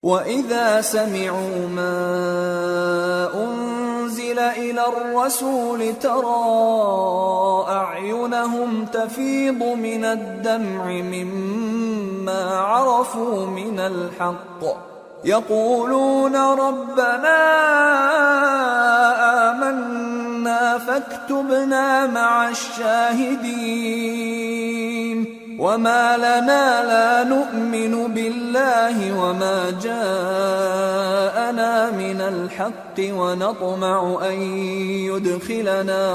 وَإِذَا سَمِعُوا مَا أُنزِلَ إِلَى الرَّسُولِ تَرَىٰ أَعْيُنَهُمْ تَفِيضُ مِنَ الدَّمْعِ مِمَّا عَرَفُوا مِنَ الْحَقِّ يَقُولُونَ رَبَّنَا آمَنَّا فَاكْتُبْنَا مَعَ الشَّاهِدِينَ وَمَا لَنَا لَا نُؤْمِنُ بِاللَّهِ وَمَا جَاءَنَا مِنَ الْحَقِّ وَنَطْمَعُ أَن يُدْخِلَنَا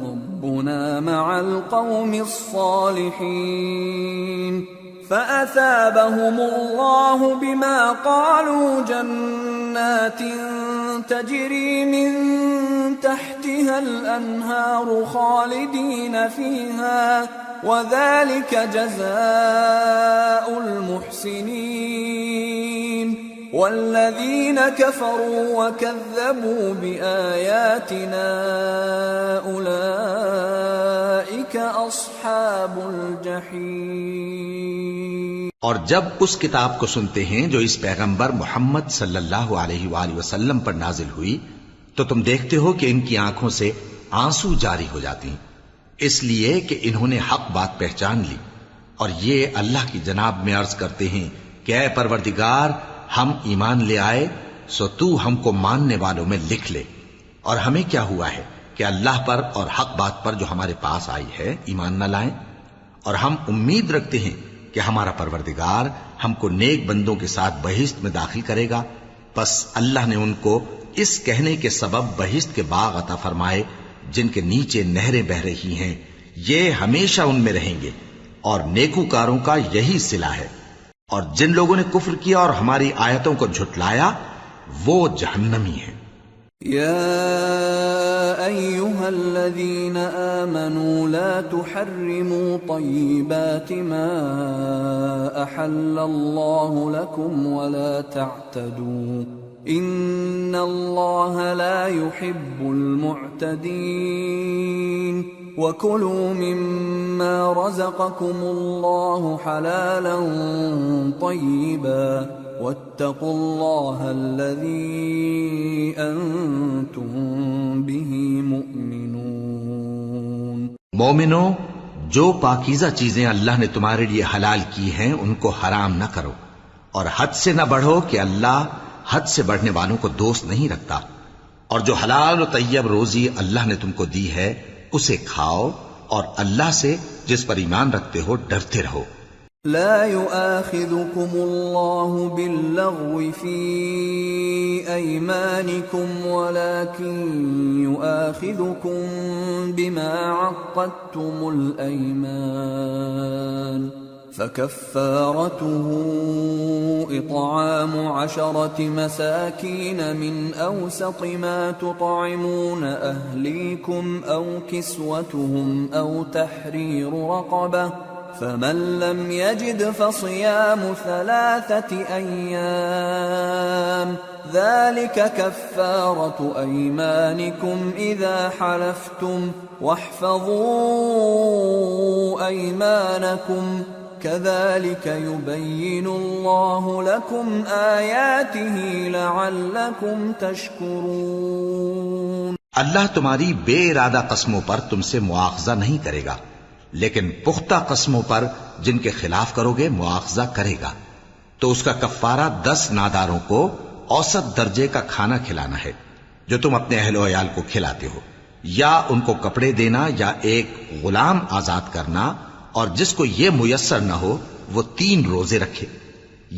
رَبُّنَا مَعَ الْقَوْمِ الصَّالِحِينَ فَأَثَابَهُمُ اللَّهُ بِمَا قَالُوا جَنَّاتٍ تَجْرِي مِن تحتها الأنهار خالدين فيها وذلك جزاء المحسنين والذين كفروا وكذبوا بآياتنا أولئك أصحاب الجحيم۔ اور جب اس کتاب کو سنتے ہیں جو اس پیغمبر محمد صلی اللہ علیہ وآلہ وسلم پر نازل ہوئی تو تم دیکھتے ہو کہ ان کی آنکھوں سے آنسو جاری ہو جاتی ہیں، اس لیے کہ انہوں نے حق بات پہچان لی، اور یہ اللہ کی جناب میں عرض کرتے ہیں کہ اے پروردگار، ہم ایمان لے آئے سو تو ہم کو ماننے والوں میں لکھ لے، اور ہمیں کیا ہوا ہے کہ اللہ پر اور حق بات پر جو ہمارے پاس آئی ہے ایمان نہ لائیں، اور ہم امید رکھتے ہیں کہ ہمارا پروردگار ہم کو نیک بندوں کے ساتھ بہشت میں داخل کرے گا۔ پس اللہ نے ان کو اس کہنے کے سبب بہشت کے باغ عطا فرمائے جن کے نیچے نہریں بہ رہی ہیں، یہ ہمیشہ ان میں رہیں گے، اور نیکوکاروں کا یہی صلہ ہے۔ اور جن لوگوں نے کفر کیا اور ہماری آیتوں کو جھٹلایا وہ جہنمی ہیں۔ يا أيها الذين آمنوا لا تحرموا طيبات ما أحل الله لكم ولا تعتدوا إن الله لا يحب المعتدين وكلوا مما رزقكم الله حلالا طيبا واتقوا الله الذي أنتم به مؤمنون۔ مومنو، جو پاکیزہ چیزیں اللہ نے تمہارے لیے حلال کی ہیں ان کو حرام نہ کرو، اور حد سے نہ بڑھو کہ اللہ حد سے بڑھنے والوں کو دوست نہیں رکھتا، اور جو حلال و طیب روزی اللہ نے تم کو دی ہے اسے کھاؤ، اور اللہ سے جس پر ایمان رکھتے ہو ڈرتے رہو۔ لا يؤاخذكم الله باللغو في أيمانكم ولكن يؤاخذكم بما عقدتم الأيمان فكفارته إطعام 10 مساكين من أوسط ما تطعمون أهليكم أو كسوتهم أو تحرير رقبة فمن لم يجد فصيام 3 أيام ذلك كفارة أيمانكم إذا حلفتم واحفظوا أيمانكم كذلك يبين الله لكم آياته لعلكم تشكرون۔ اللہ تمہاری بے ارادہ قسموں پر تم سے مواخذہ نہیں کرے گا، لیکن پختہ قسموں پر جن کے خلاف کرو گے مواخذہ کرے گا، تو اس کا کفارہ 10 ناداروں کو اوسط درجے کا کھانا کھلانا ہے جو تم اپنے اہل و عیال کو کھلاتے ہو، یا ان کو کپڑے دینا یا ایک غلام آزاد کرنا، اور جس کو یہ میسر نہ ہو وہ 3 روزے رکھے۔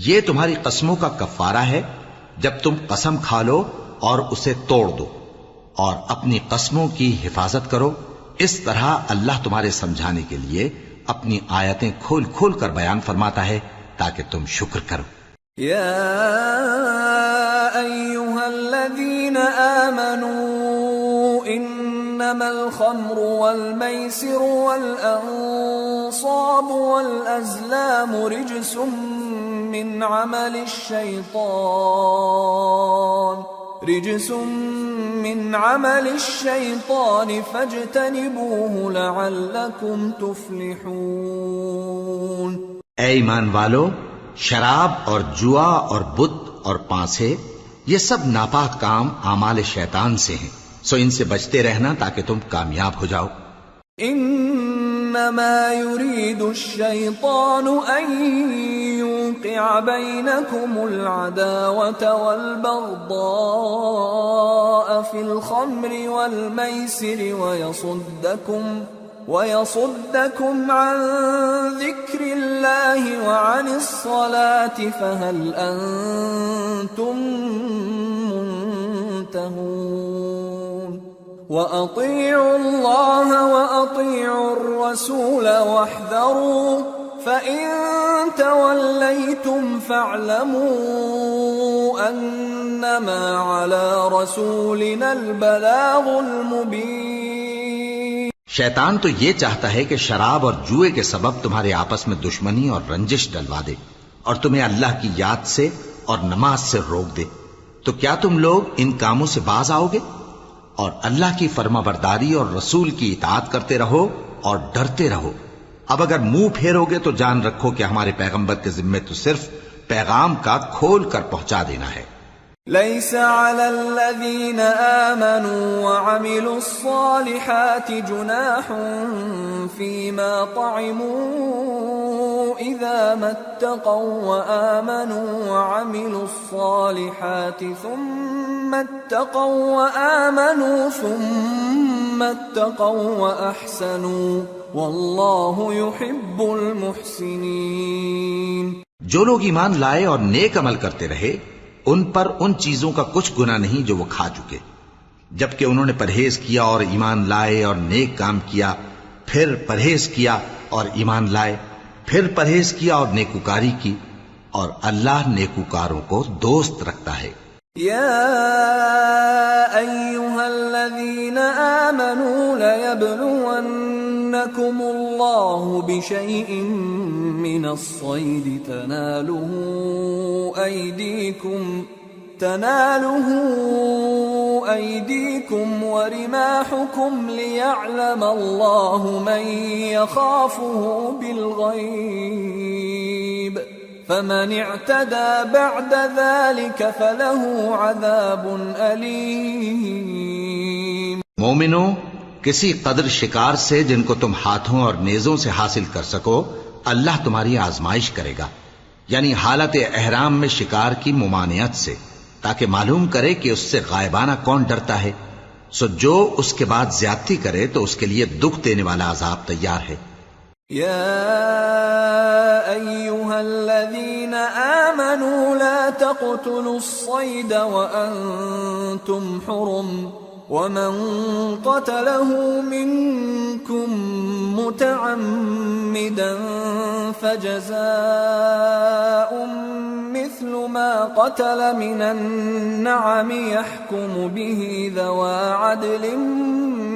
یہ تمہاری قسموں کا کفارہ ہے جب تم قسم کھا لو اور اسے توڑ دو، اور اپنی قسموں کی حفاظت کرو۔ اس طرح اللہ تمہارے سمجھانے کے لیے اپنی آیتیں کھول کھول کر بیان فرماتا ہے تاکہ تم شکر کرو۔ یا ایھا الذین آمنوا انما الخمر والمیسر والانصاب والازلام رجس من عمل الشیطان فاجتنبوه لعلکم تفلحون۔ اے ایمان والو، شراب اور جوا اور بت اور پانسے یہ سب ناپاک کام اعمال شیطان سے ہیں، سو ان سے بچتے رہنا تاکہ تم کامیاب ہو جاؤ۔ انما يريد الشيطان ان يوقع بينكم العداوة والبغضاء في الخمر والميسر ويصدكم عن ذكر الله وعن الصلاة فهل أنتم منتهون وأطيعوا الله وأطيعوا الرسول واحذروا فإن توليتم فاعلموا أنما على رسولنا البلاغ المبين۔ شیطان تو یہ چاہتا ہے کہ شراب اور جوئے کے سبب تمہارے آپس میں دشمنی اور رنجش ڈلوا دے اور تمہیں اللہ کی یاد سے اور نماز سے روک دے، تو کیا تم لوگ ان کاموں سے باز آؤ گے؟ اور اللہ کی فرما برداری اور رسول کی اطاعت کرتے رہو اور ڈرتے رہو۔ اب اگر منہ پھیرو گے تو جان رکھو کہ ہمارے پیغمبر کے ذمے تو صرف پیغام کا کھول کر پہنچا دینا ہے۔ ليس على الذين آمنوا وعملوا الصالحات جناح فيما طعموا إذا ما اتقوا وآمنوا وعملوا الصالحات ثم اتقوا وأحسنوا والله يحب المحسنين۔ جو لوگ ایمان لائے اور نیک عمل کرتے رہے ان پر ان چیزوں کا کچھ گناہ نہیں جو وہ کھا چکے، جبکہ انہوں نے پرہیز کیا اور ایمان لائے اور نیک کام کیا، پھر پرہیز کیا اور ایمان لائے، پھر پرہیز کیا اور نیکوکاری کی، اور اللہ نیکوکاروں کو دوست رکھتا ہے۔ يا أيها الذين آمنوا ليبلونكم الله بشيء من الصيد تناله أيديكم ورماحكم ليعلم الله من يخافه بالغيب فمن اعتدى بعد ذلك فله عذاب أليم۔ مومنو، کسی قدر شکار سے جن کو تم ہاتھوں اور نیزوں سے حاصل کر سکو اللہ تمہاری آزمائش کرے گا، یعنی حالت احرام میں شکار کی ممانعت سے، تاکہ معلوم کرے کہ اس سے غائبانہ کون ڈرتا ہے، سو جو اس کے بعد زیادتی کرے تو اس کے لیے دکھ دینے والا عذاب تیار ہے۔ يا أيها الذين آمنوا لا تقتلوا الصيد وأنتم حرم ومن قتله منكم متعمدا فجزاء مثل ما قتل من النعم يحكم به ذوى عدل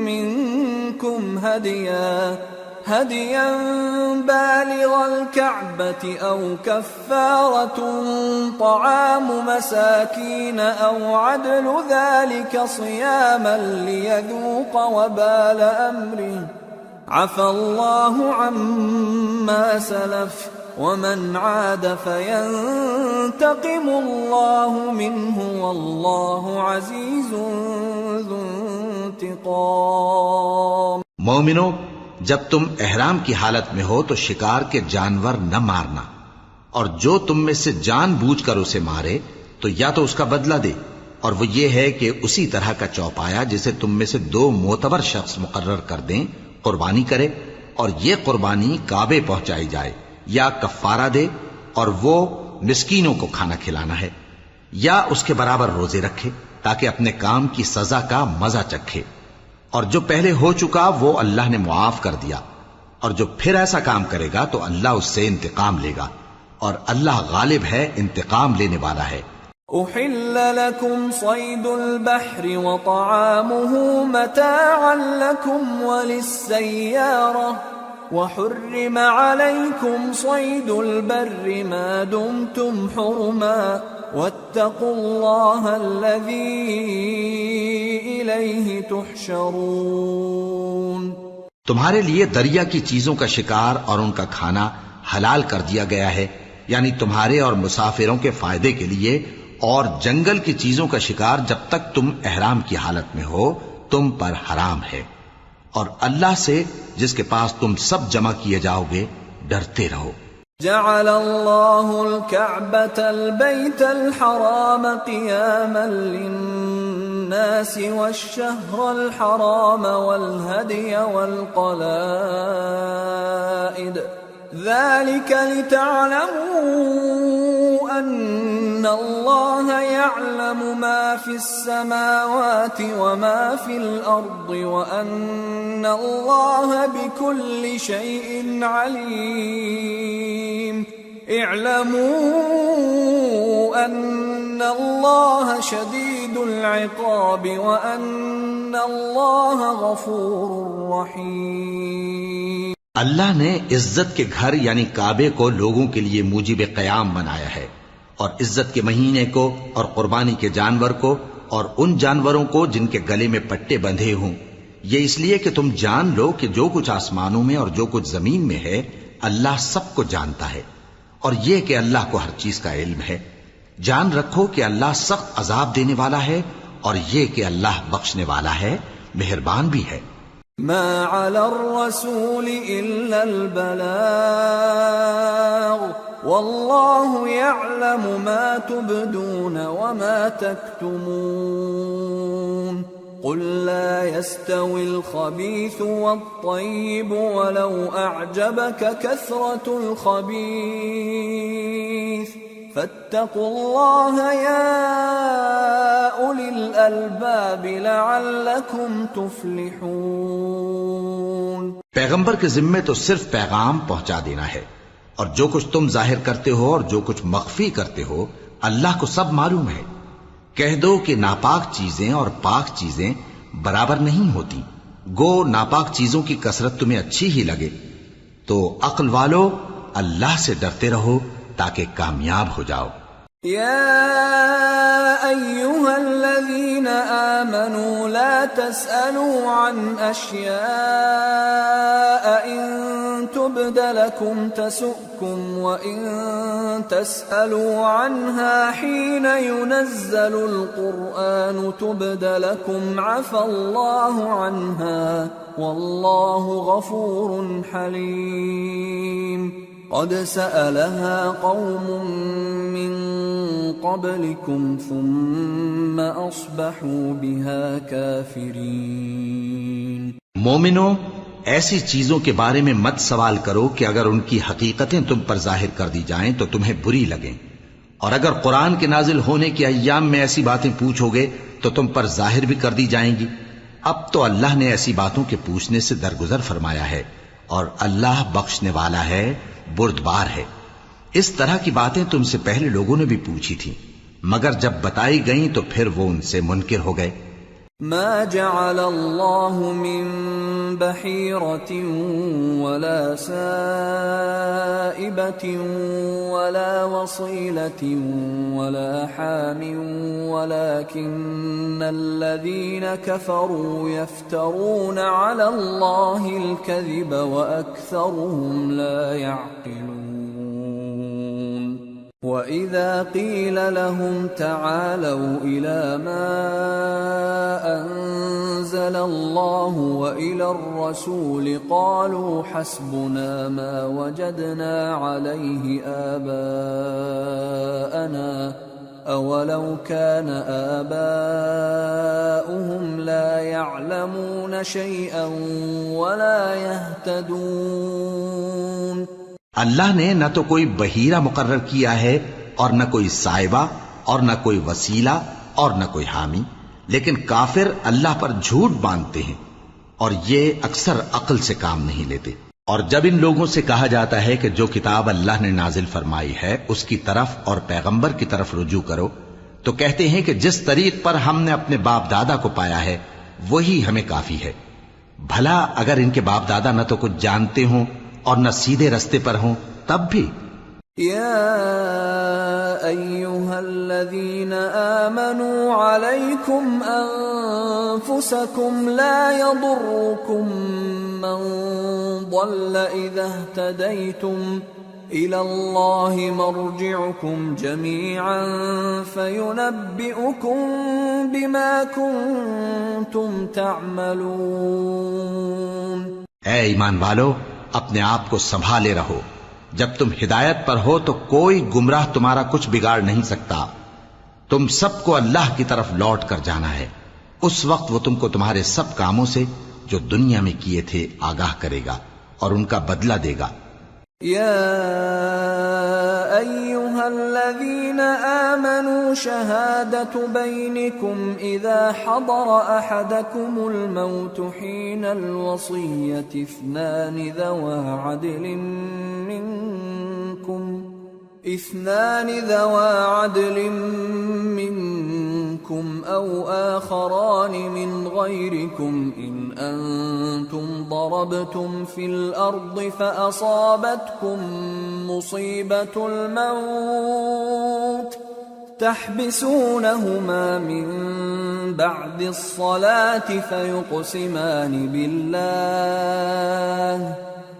منكم هديا بالغ الكعبة أو كفارة طعام مساكين أو عدل ذلك صياما ليذوق وبال أمره عفى الله عما سلف ومن عاد فينتقم الله منه والله عزيز ذو انتقام۔ مومنو، جب تم احرام کی حالت میں ہو تو شکار کے جانور نہ مارنا، اور جو تم میں سے جان بوجھ کر اسے مارے تو یا تو اس کا بدلہ دے، اور وہ یہ ہے کہ اسی طرح کا چوپایا جسے تم میں سے 2 معتبر شخص مقرر کر دیں قربانی کرے، اور یہ قربانی کعبے پہنچائی جائے، یا کفارہ دے اور وہ مسکینوں کو کھانا کھلانا ہے، یا اس کے برابر روزے رکھے تاکہ اپنے کام کی سزا کا مزہ چکھے، اور جو پہلے ہو چکا وہ اللہ نے معاف کر دیا، اور جو پھر ایسا کام کرے گا تو اللہ اس سے انتقام لے گا، اور اللہ غالب ہے، انتقام لینے والا ہے۔ أحل لكم صيد البحر وطعامه متاعا لكم وللسيارة وحرم عليكم صيد البر ما دمتم حرما واتقوا الله الذي إليه تحشرون۔ تمہارے لیے دریا کی چیزوں کا شکار اور ان کا کھانا حلال کر دیا گیا ہے، یعنی تمہارے اور مسافروں کے فائدے کے لیے، اور جنگل کی چیزوں کا شکار جب تک تم احرام کی حالت میں ہو تم پر حرام ہے، اور اللہ سے جس کے پاس تم سب جمع کیے جاؤ گے ڈرتے رہو۔ جعل الله الكعبة البيت الحرام قياما للناس والشهر الحرام والهدي والقلائد ذلك لتعلموا أن الله يعلم ما في السماوات وما في الأرض وأن الله بكل شيء عليم اعلموا أن الله شديد العقاب وأن الله غفور رحيم۔ اللہ نے عزت کے گھر یعنی کعبے کو لوگوں کے لیے موجب قیام بنایا ہے، اور عزت کے مہینے کو اور قربانی کے جانور کو اور ان جانوروں کو جن کے گلے میں پٹے بندھے ہوں، یہ اس لیے کہ تم جان لو کہ جو کچھ آسمانوں میں اور جو کچھ زمین میں ہے اللہ سب کو جانتا ہے، اور یہ کہ اللہ کو ہر چیز کا علم ہے۔ جان رکھو کہ اللہ سخت عذاب دینے والا ہے، اور یہ کہ اللہ بخشنے والا ہے، مہربان بھی ہے۔ ما على الرسول إلا البلاغ والله يعلم ما تبدون وما تكتمون قل لا يستوي الخبيث والطيب ولو أعجبك كثرة الخبيث فاتقوا الله يا أولي الألباب لعلكم تفلحون۔ پیغمبر کے ذمے تو صرف پیغام پہنچا دینا ہے، اور جو کچھ تم ظاہر کرتے ہو اور جو کچھ مخفی کرتے ہو اللہ کو سب معلوم ہے۔ کہہ دو کہ ناپاک چیزیں اور پاک چیزیں برابر نہیں ہوتی، گو ناپاک چیزوں کی کثرت تمہیں اچھی ہی لگے، تو عقل والو اللہ سے ڈرتے رہو تاکہ کامیاب ہو جاؤ۔ يا أيها الذين آمنوا لا تسألوا عن أشياء إن تبد لكم تسؤكم وإن تسألوا عنها حين ينزل القرآن تبد لكم عفى الله عنها والله غفور حليم۔ قد سألها قوم من قبلكم ثم أصبحوا بها كافرين۔ مومنو، ایسی چیزوں کے بارے میں مت سوال کرو کہ اگر ان کی حقیقتیں تم پر ظاہر کر دی جائیں تو تمہیں بری لگیں، اور اگر قرآن کے نازل ہونے کے ایام میں ایسی باتیں پوچھو گے تو تم پر ظاہر بھی کر دی جائیں گی۔ اب تو اللہ نے ایسی باتوں کے پوچھنے سے درگزر فرمایا ہے، اور اللہ بخشنے والا ہے، بردبار ہے۔ اس طرح کی باتیں تم سے پہلے لوگوں نے بھی پوچھی تھی، مگر جب بتائی گئیں تو پھر وہ ان سے منکر ہو گئے۔ ما جعل الله من بحيرة ولا سائبة ولا وصيلة ولا حام ولكن الذين كفروا يفترون على الله الكذب وأكثرهم لا يعقلون۔ وَإِذَا قِيلَ لَهُمْ تَعَالَوْا إِلَى مَا أَنزَلَ اللَّهُ وَإِلَى الرَّسُولِ قَالُوا حَسْبُنَا مَا وَجَدْنَا عَلَيْهِ آبَاءَنَا أَوَلَوْ كَانَ آبَاؤُهُمْ لَا يَعْلَمُونَ شَيْئًا وَلَا يَهْتَدُونَ۔ اللہ نے نہ تو کوئی بحیرہ مقرر کیا ہے اور نہ کوئی صائبہ اور نہ کوئی وسیلہ اور نہ کوئی حامی، لیکن کافر اللہ پر جھوٹ باندھتے ہیں اور یہ اکثر عقل سے کام نہیں لیتے۔ اور جب ان لوگوں سے کہا جاتا ہے کہ جو کتاب اللہ نے نازل فرمائی ہے اس کی طرف اور پیغمبر کی طرف رجوع کرو، تو کہتے ہیں کہ جس طریق پر ہم نے اپنے باپ دادا کو پایا ہے وہی ہمیں کافی ہے۔ بھلا اگر ان کے باپ دادا نہ تو کچھ جانتے ہوں اور نہ سیدھے رستے پر ہوں تب بھی۔ یا ایھا الذین آمنوا علیکم انفسکم لا یضرکم من ضل اذا اہتدیتم إلى الله مرجعكم جميعا فينبئكم بما كنتم تعملون۔ اے ایمان والو، اپنے آپ کو سنبھالے رہو، جب تم ہدایت پر ہو تو کوئی گمراہ تمہارا کچھ بگاڑ نہیں سکتا۔ تم سب کو اللہ کی طرف لوٹ کر جانا ہے، اس وقت وہ تم کو تمہارے سب کاموں سے جو دنیا میں کیے تھے آگاہ کرے گا اور ان کا بدلہ دے گا۔ يا أيها الذين آمنوا شهادة بينكم إذا حضر أحدكم الموت حين الوصية اثنان ذوى عدل منكم أو آخران من غيركم إن أنتم ضربتم في الأرض فأصابتكم مصيبة الموت تحبسونهما من بعد الصلاة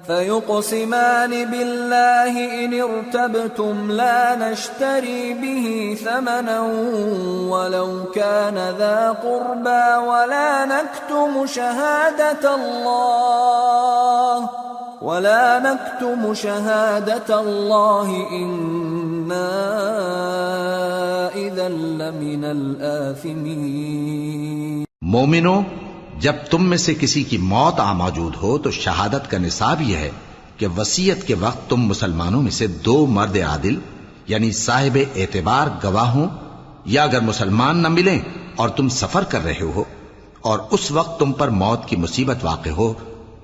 فيقسمان بالله إن ارتبتم لا نشتري به ثمنا ولو كان ذا قربى ولا نكتم شهادة الله إنا إذا لمن الآثمين۔ مومنو، جب تم میں سے کسی کی موت آ موجود ہو تو شہادت کا نصاب یہ ہے کہ وصیت کے وقت تم مسلمانوں میں سے دو مرد عادل یعنی صاحب اعتبار گواہ ہوں، یا اگر مسلمان نہ ملیں اور تم سفر کر رہے ہو اور اس وقت تم پر موت کی مصیبت واقع ہو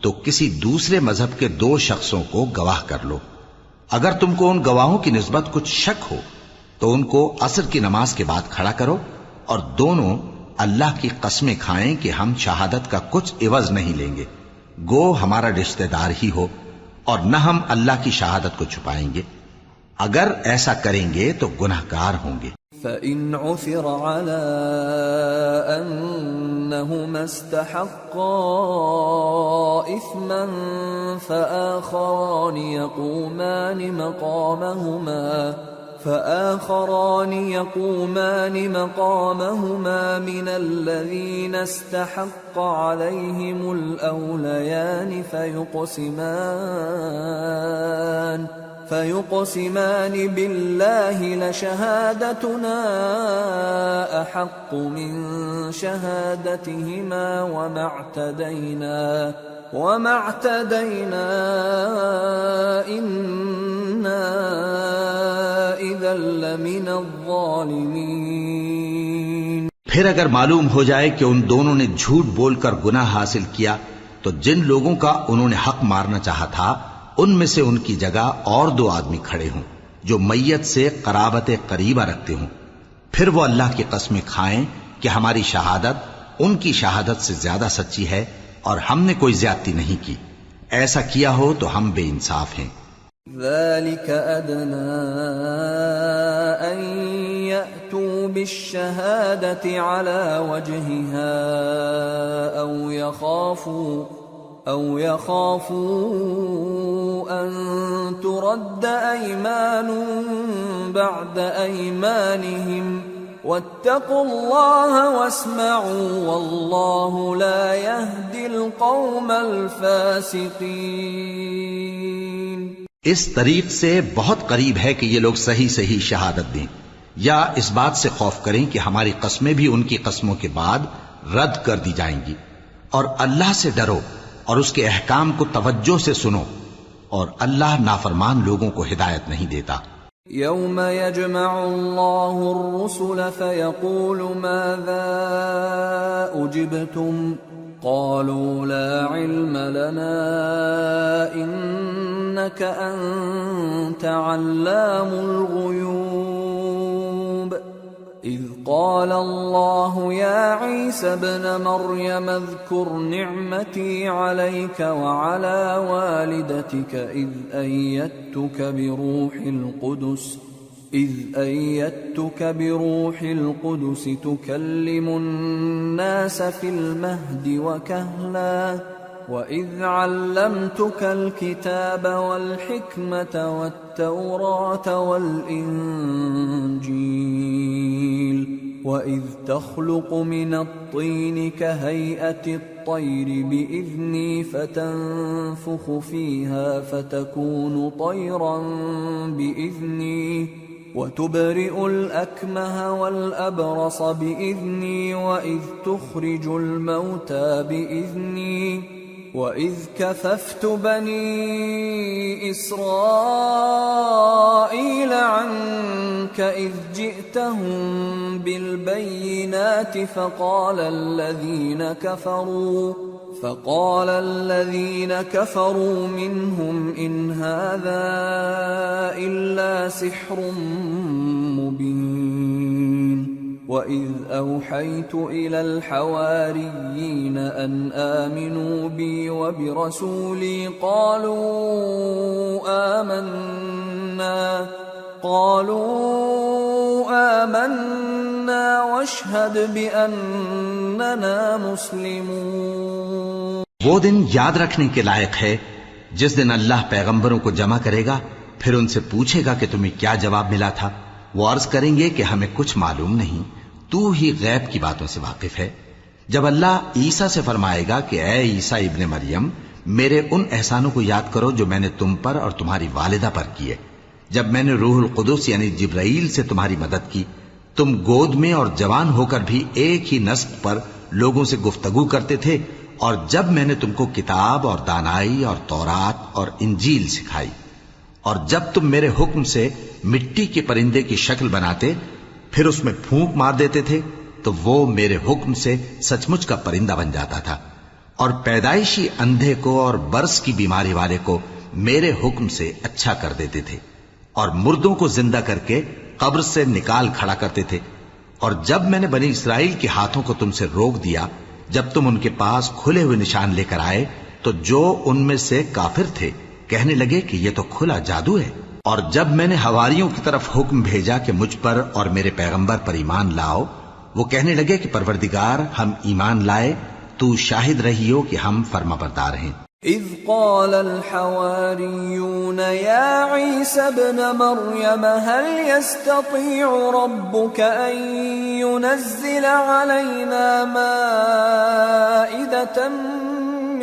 تو کسی دوسرے مذہب کے دو شخصوں کو گواہ کر لو۔ اگر تم کو ان گواہوں کی نسبت کچھ شک ہو تو ان کو عصر کی نماز کے بعد کھڑا کرو اور دونوں اللہ کی قسمیں کھائیں کہ ہم شہادت کا کچھ عوض نہیں لیں گے، گو ہمارا رشتہ دار ہی ہو، اور نہ ہم اللہ کی شہادت کو چھپائیں گے۔ اگر ایسا کریں گے تو گناہگار ہوں گے۔ فَإِنْ عُثِرَ عَلَىٰ أَنَّهُمَا اسْتَحَقَّا إِثْمًا فآخران يقومان مقامهما من الذين استحق عليهم الأوليان فيقسمان بالله لشهادتنا أحق من شهادتهما وما اعتدينا إنا إذا لمن الظالمين۔ پھر اگر معلوم ہو جائے کہ ان دونوں نے جھوٹ بول کر گناہ حاصل کیا تو جن لوگوں کا انہوں نے حق مارنا چاہا تھا ان میں سے ان کی جگہ اور دو آدمی کھڑے ہوں جو میت سے قرابت قریبہ رکھتے ہوں، پھر وہ اللہ کی قسمیں کھائیں کہ ہماری شہادت ان کی شہادت سے زیادہ سچی ہے اور ہم نے کوئی زیادتی نہیں کی۔ ایسا کیا ہو تو ہم بے انصاف ہیں۔ ذلك أدنى أن يأتوا بالشهادة على وجهها أو يخافوا أن ترد أيمان بعد أيمانهم واتقوا الله واسمعوا والله لا يهدي القوم الفاسقين۔ اس طریق سے بہت قریب ہے کہ یہ لوگ صحیح شہادت دیں، یا اس بات سے خوف کریں کہ ہماری قسمیں بھی ان کی قسموں کے بعد رد کر دی جائیں گی، اور اللہ سے ڈرو اور اس کے احکام کو توجہ سے سنو، اور اللہ نافرمان لوگوں کو ہدایت نہیں دیتا۔ يوم يجمع الله الرسل فيقول ماذا أجبتم قالوا لا علم لنا إنك أنت علام الغيوب إذ قال الله يا عيسى ابن مريم اذكر نعمتي عليك وعلى والدتك إذ أيدتك بروح القدس تكلم الناس في المهد وكهلا وَإِذْ عَلَّمْتُكَ الْكِتَابَ وَالْحِكْمَةَ وَالتَّوْرَاةَ وَالْإِنْجِيلَ وَإِذْ تَخْلُقُ مِنَ الطِّينِ كَهَيْئَةِ الطَّيْرِ بِإِذْنِي فَتَنفُخُ فِيهَا فَتَكُونُ طَيْرًا بِإِذْنِي وَتُبْرِئُ الْأَكْمَهَ وَالْأَبْرَصَ بِإِذْنِي وَإِذْ تُخْرِجُ الْمَوْتَى بِإِذْنِي وَإِذْ كَفَفْتُ بَنِي إِسْرَائِيلَ عَنكَ إِذْ جِئْتَهُم بِالْبَيِّنَاتِ فَقَالَ الَّذِينَ كَفَرُوا مِنْهُمْ إِنْ هَذَا إِلَّا سِحْرٌ مُبِينٌ وَإِذْ أَوْحَيْتُ إِلَى الْحَوَارِيِّينَ أَنْ آمِنُوا بِي وَبِرَسُولِي قالوا آمنا واشهد بأننا مسلمون۔ وہ دن یاد رکھنے کے لائق ہے جس دن اللہ پیغمبروں کو جمع کرے گا، پھر ان سے پوچھے گا کہ تمہیں کیا جواب ملا تھا۔ وہ عرض کریں گے کہ ہمیں کچھ معلوم نہیں، تو ہی غیب کی باتوں سے واقف ہے۔ جب اللہ عیسیٰ سے فرمائے گا کہ اے عیسیٰ ابن مریم، میرے ان احسانوں کو یاد کرو جو میں نے تم پر اور تمہاری والدہ پر کیے، جب میں نے روح القدس یعنی جبرائیل سے تمہاری مدد کی، تم گود میں اور جوان ہو کر بھی ایک ہی نسق پر لوگوں سے گفتگو کرتے تھے، اور جب میں نے تم کو کتاب اور دانائی اور تورات اور انجیل سکھائی، اور جب تم میرے حکم سے مٹی کے پرندے کی شکل بناتے پھر اس میں پھونک مار دیتے تھے تو وہ میرے حکم سے سچ مچ کا پرندہ بن جاتا تھا، اور پیدائشی اندھے کو اور برس کی بیماری والے کو میرے حکم سے اچھا کر دیتے تھے، اور مردوں کو زندہ کر کے قبر سے نکال کھڑا کرتے تھے۔ اور جب میں نے بنی اسرائیل کے ہاتھوں کو تم سے روک دیا جب تم ان کے پاس کھلے ہوئے نشان لے کر آئے، تو جو ان میں سے کافر تھے کہنے لگے کہ یہ تو کھلا جادو ہے۔ اور جب میں نے حواریوں کی طرف حکم بھیجا کہ مجھ پر اور میرے پیغمبر پر ایمان لاؤ، وہ کہنے لگے کہ پروردگار ہم ایمان لائے، تو شاہد رہیو کہ ہم فرما بردار ہیں۔ اذ قال الحواريون يا عيسى ابن مريم هل يستطيع ربك أن ينزل علينا مائدة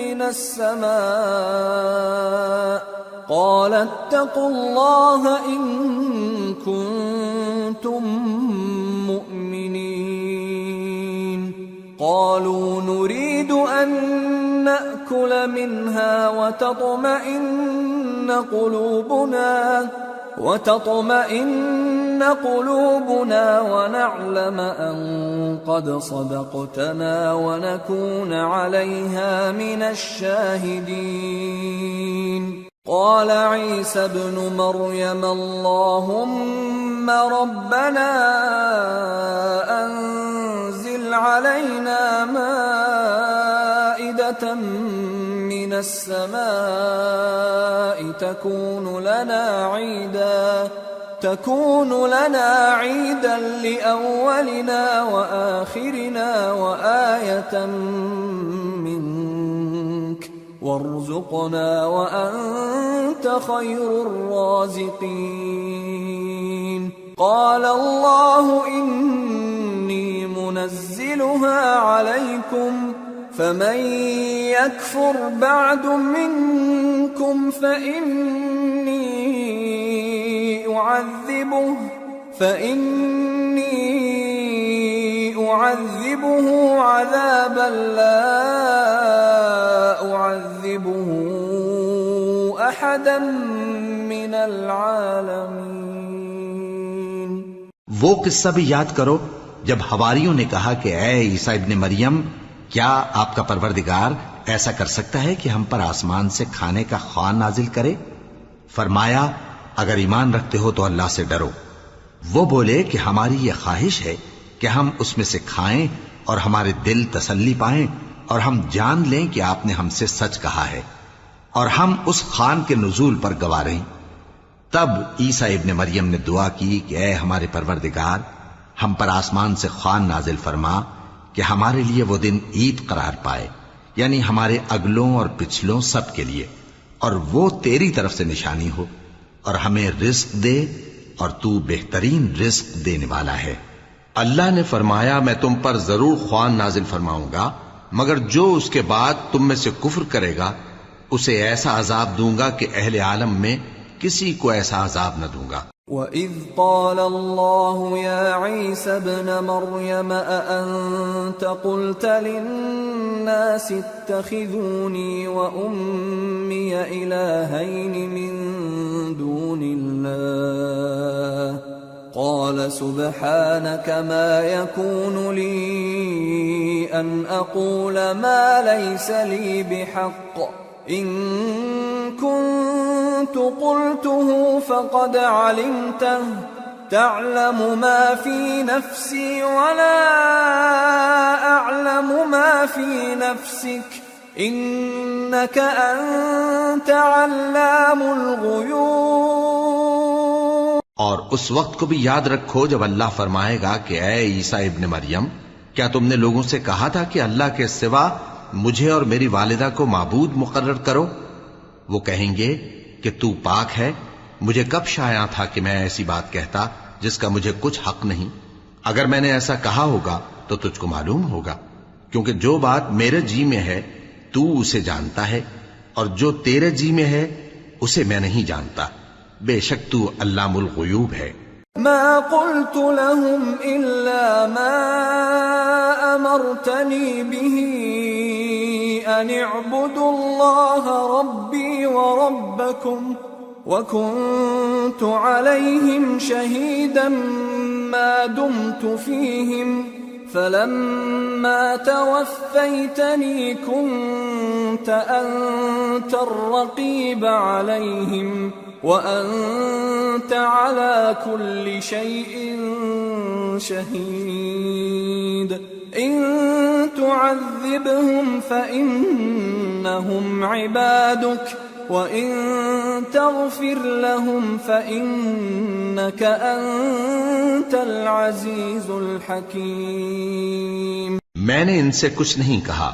من السماء قال اتقوا الله إن كنتم مؤمنين قالوا نريد أن نأكل منها وتطمئن قلوبنا ونعلم أن قد صدقتنا ونكون عليها من الشاهدين قال عيسى ابن مريم اللهم ربنا أنزل علينا مائدة من السماء تكون لنا عيدا لأولنا وآخرنا وآية منك وارزقنا وأنت خير الرازقين قال الله إني منزلها عليكم فمن يكفر بعد منكم فإني أعذبه عذابا لا أعذبه أحدا من العالمين۔ وہ قصہ بھی یاد کرو جب حواریوں نے کہا کہ اے عیسیٰ ابن مریم، کیا آپ کا پروردگار ایسا کر سکتا ہے کہ ہم پر آسمان سے کھانے کا خوان نازل کرے؟ فرمایا اگر ایمان رکھتے ہو تو اللہ سے ڈرو۔ وہ بولے کہ ہماری یہ خواہش ہے کہ ہم اس میں سے کھائیں اور ہمارے دل تسلی پائیں اور ہم جان لیں کہ آپ نے ہم سے سچ کہا ہے اور ہم اس خوان کے نزول پر گواہ رہیں۔ تب عیسیٰ ابن مریم نے دعا کی کہ اے ہمارے پروردگار، ہم پر آسمان سے خوان نازل فرما کہ ہمارے لیے وہ دن عید قرار پائے، یعنی ہمارے اگلوں اور پچھلوں سب کے لیے، اور وہ تیری طرف سے نشانی ہو، اور ہمیں رزق دے، اور تو بہترین رزق دینے والا ہے۔ اللہ نے فرمایا میں تم پر ضرور خوان نازل فرماؤں گا، مگر جو اس کے بعد تم میں سے کفر کرے گا اسے ایسا عذاب دوں گا کہ اہل عالم میں کسی کو ایسا عذاب نہ دوں گا۔ وَإِذْ قَالَ اللَّهُ يَا عِيسَى ابْنَ مَرْيَمَ أَأَنْتَ قُلْتَ لِلنَّاسِ اتَّخِذُونِي وَأُمِّيَ إِلَٰهَيْنِ مِن دُونِ اللَّهِ قَالَ سُبْحَانَكَ مَا يَكُونُ لِي أَنْ أَقُولَ مَا لَيْسَ لِي بِحَقٍّ إِن كُنتُ قُلْتُهُ فَقَدْ عَلِمْتَهُ تَعْلَمُ مَا فِي نَفْسِي وَلَا أَعْلَمُ مَا فِي نَفْسِكَ إِنَّكَ أَنْتَ عَلَّامُ الْغُيُوبِ۔ اور اس وقت کو بھی یاد رکھو جب اللہ فرمائے گا کہ اے عیسیٰ ابن مریم، کیا تم نے لوگوں سے کہا تھا کہ اللہ کے سوا مجھے اور میری والدہ کو معبود مقرر کرو؟ وہ کہیں گے کہ تو پاک ہے، مجھے کب شایع تھا کہ میں ایسی بات کہتا جس کا مجھے کچھ حق نہیں۔ اگر میں نے ایسا کہا ہوگا تو تجھ کو معلوم ہوگا، کیونکہ جو بات میرے جی میں ہے تو اسے جانتا ہے، اور جو تیرے جی میں ہے اسے میں نہیں جانتا۔ بے شک تو علام الغیوب ہے۔ ما قلت لهم إلا ما أمرتني به أن اعبدوا الله ربي وربكم وكنت عليهم شهيدا ما دمت فيهم فلما توفيتني كنت أنت الرقيب عليهم وأنت على كل شيء شهيد إن تعذبهم فإنهم عبادك وإن تغفر لهم فإنك أنت العزيز الحكيم۔ میں نے ان سے کچھ نہیں کہا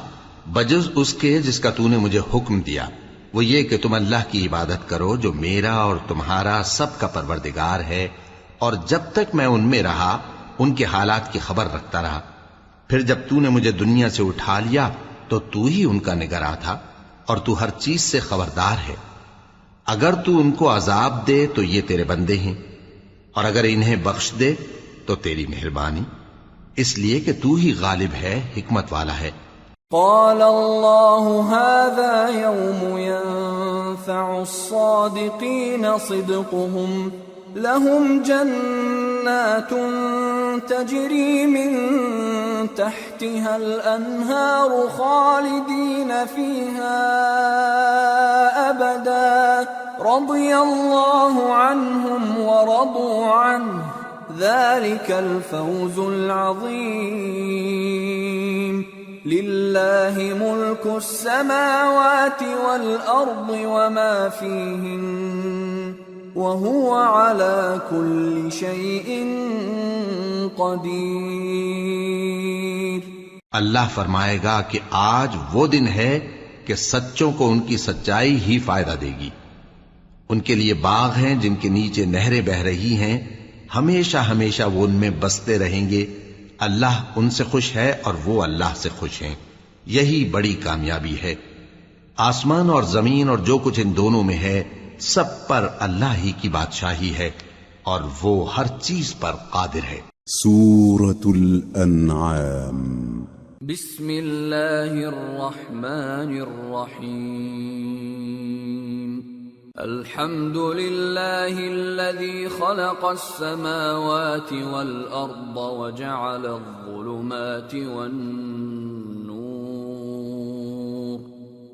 بجز اس کے جس کا تو نے مجھے حکم دیا، وہ یہ کہ تم اللہ کی عبادت کرو جو میرا اور تمہارا سب کا پروردگار ہے، اور جب تک میں ان میں رہا ان کے حالات کی خبر رکھتا رہا۔ پھر جب تو نے مجھے دنیا سے اٹھا لیا تو تو ہی ان کا نگراں تھا، اور تو ہر چیز سے خبردار ہے۔ اگر تو ان کو عذاب دے تو یہ تیرے بندے ہیں، اور اگر انہیں بخش دے تو تیری مہربانی، اس لیے کہ تو ہی غالب ہے، حکمت والا ہے۔ قال الله هذا يوم ينفع الصادقين صدقهم لهم جنات تجري من تحتها الأنهار خالدين فيها أبدا رضي الله عنهم ورضوا عنه ذلك الفوز العظيم لله ملك السماوات والأرض وما فيهن وهو على كل شيء قدير۔ اللہ فرمائے گا کہ آج وہ دن ہے کہ سچوں کو ان کی سچائی ہی فائدہ دے گی۔ ان کے لیے باغ ہیں جن کے نیچے نہریں بہہ رہی ہیں، ہمیشہ ہمیشہ وہ ان میں بستے رہیں گے۔ اللہ ان سے خوش ہے اور وہ اللہ سے خوش ہیں، یہی بڑی کامیابی ہے۔ آسمان اور زمین اور جو کچھ ان دونوں میں ہے سب پر اللہ ہی کی بادشاہی ہے، اور وہ ہر چیز پر قادر ہے۔ سورة الأنعام۔ بسم اللہ الرحمن الرحیم۔ الحمد للہ الذی خلق السماوات والأرض وجعل الظلمات والنور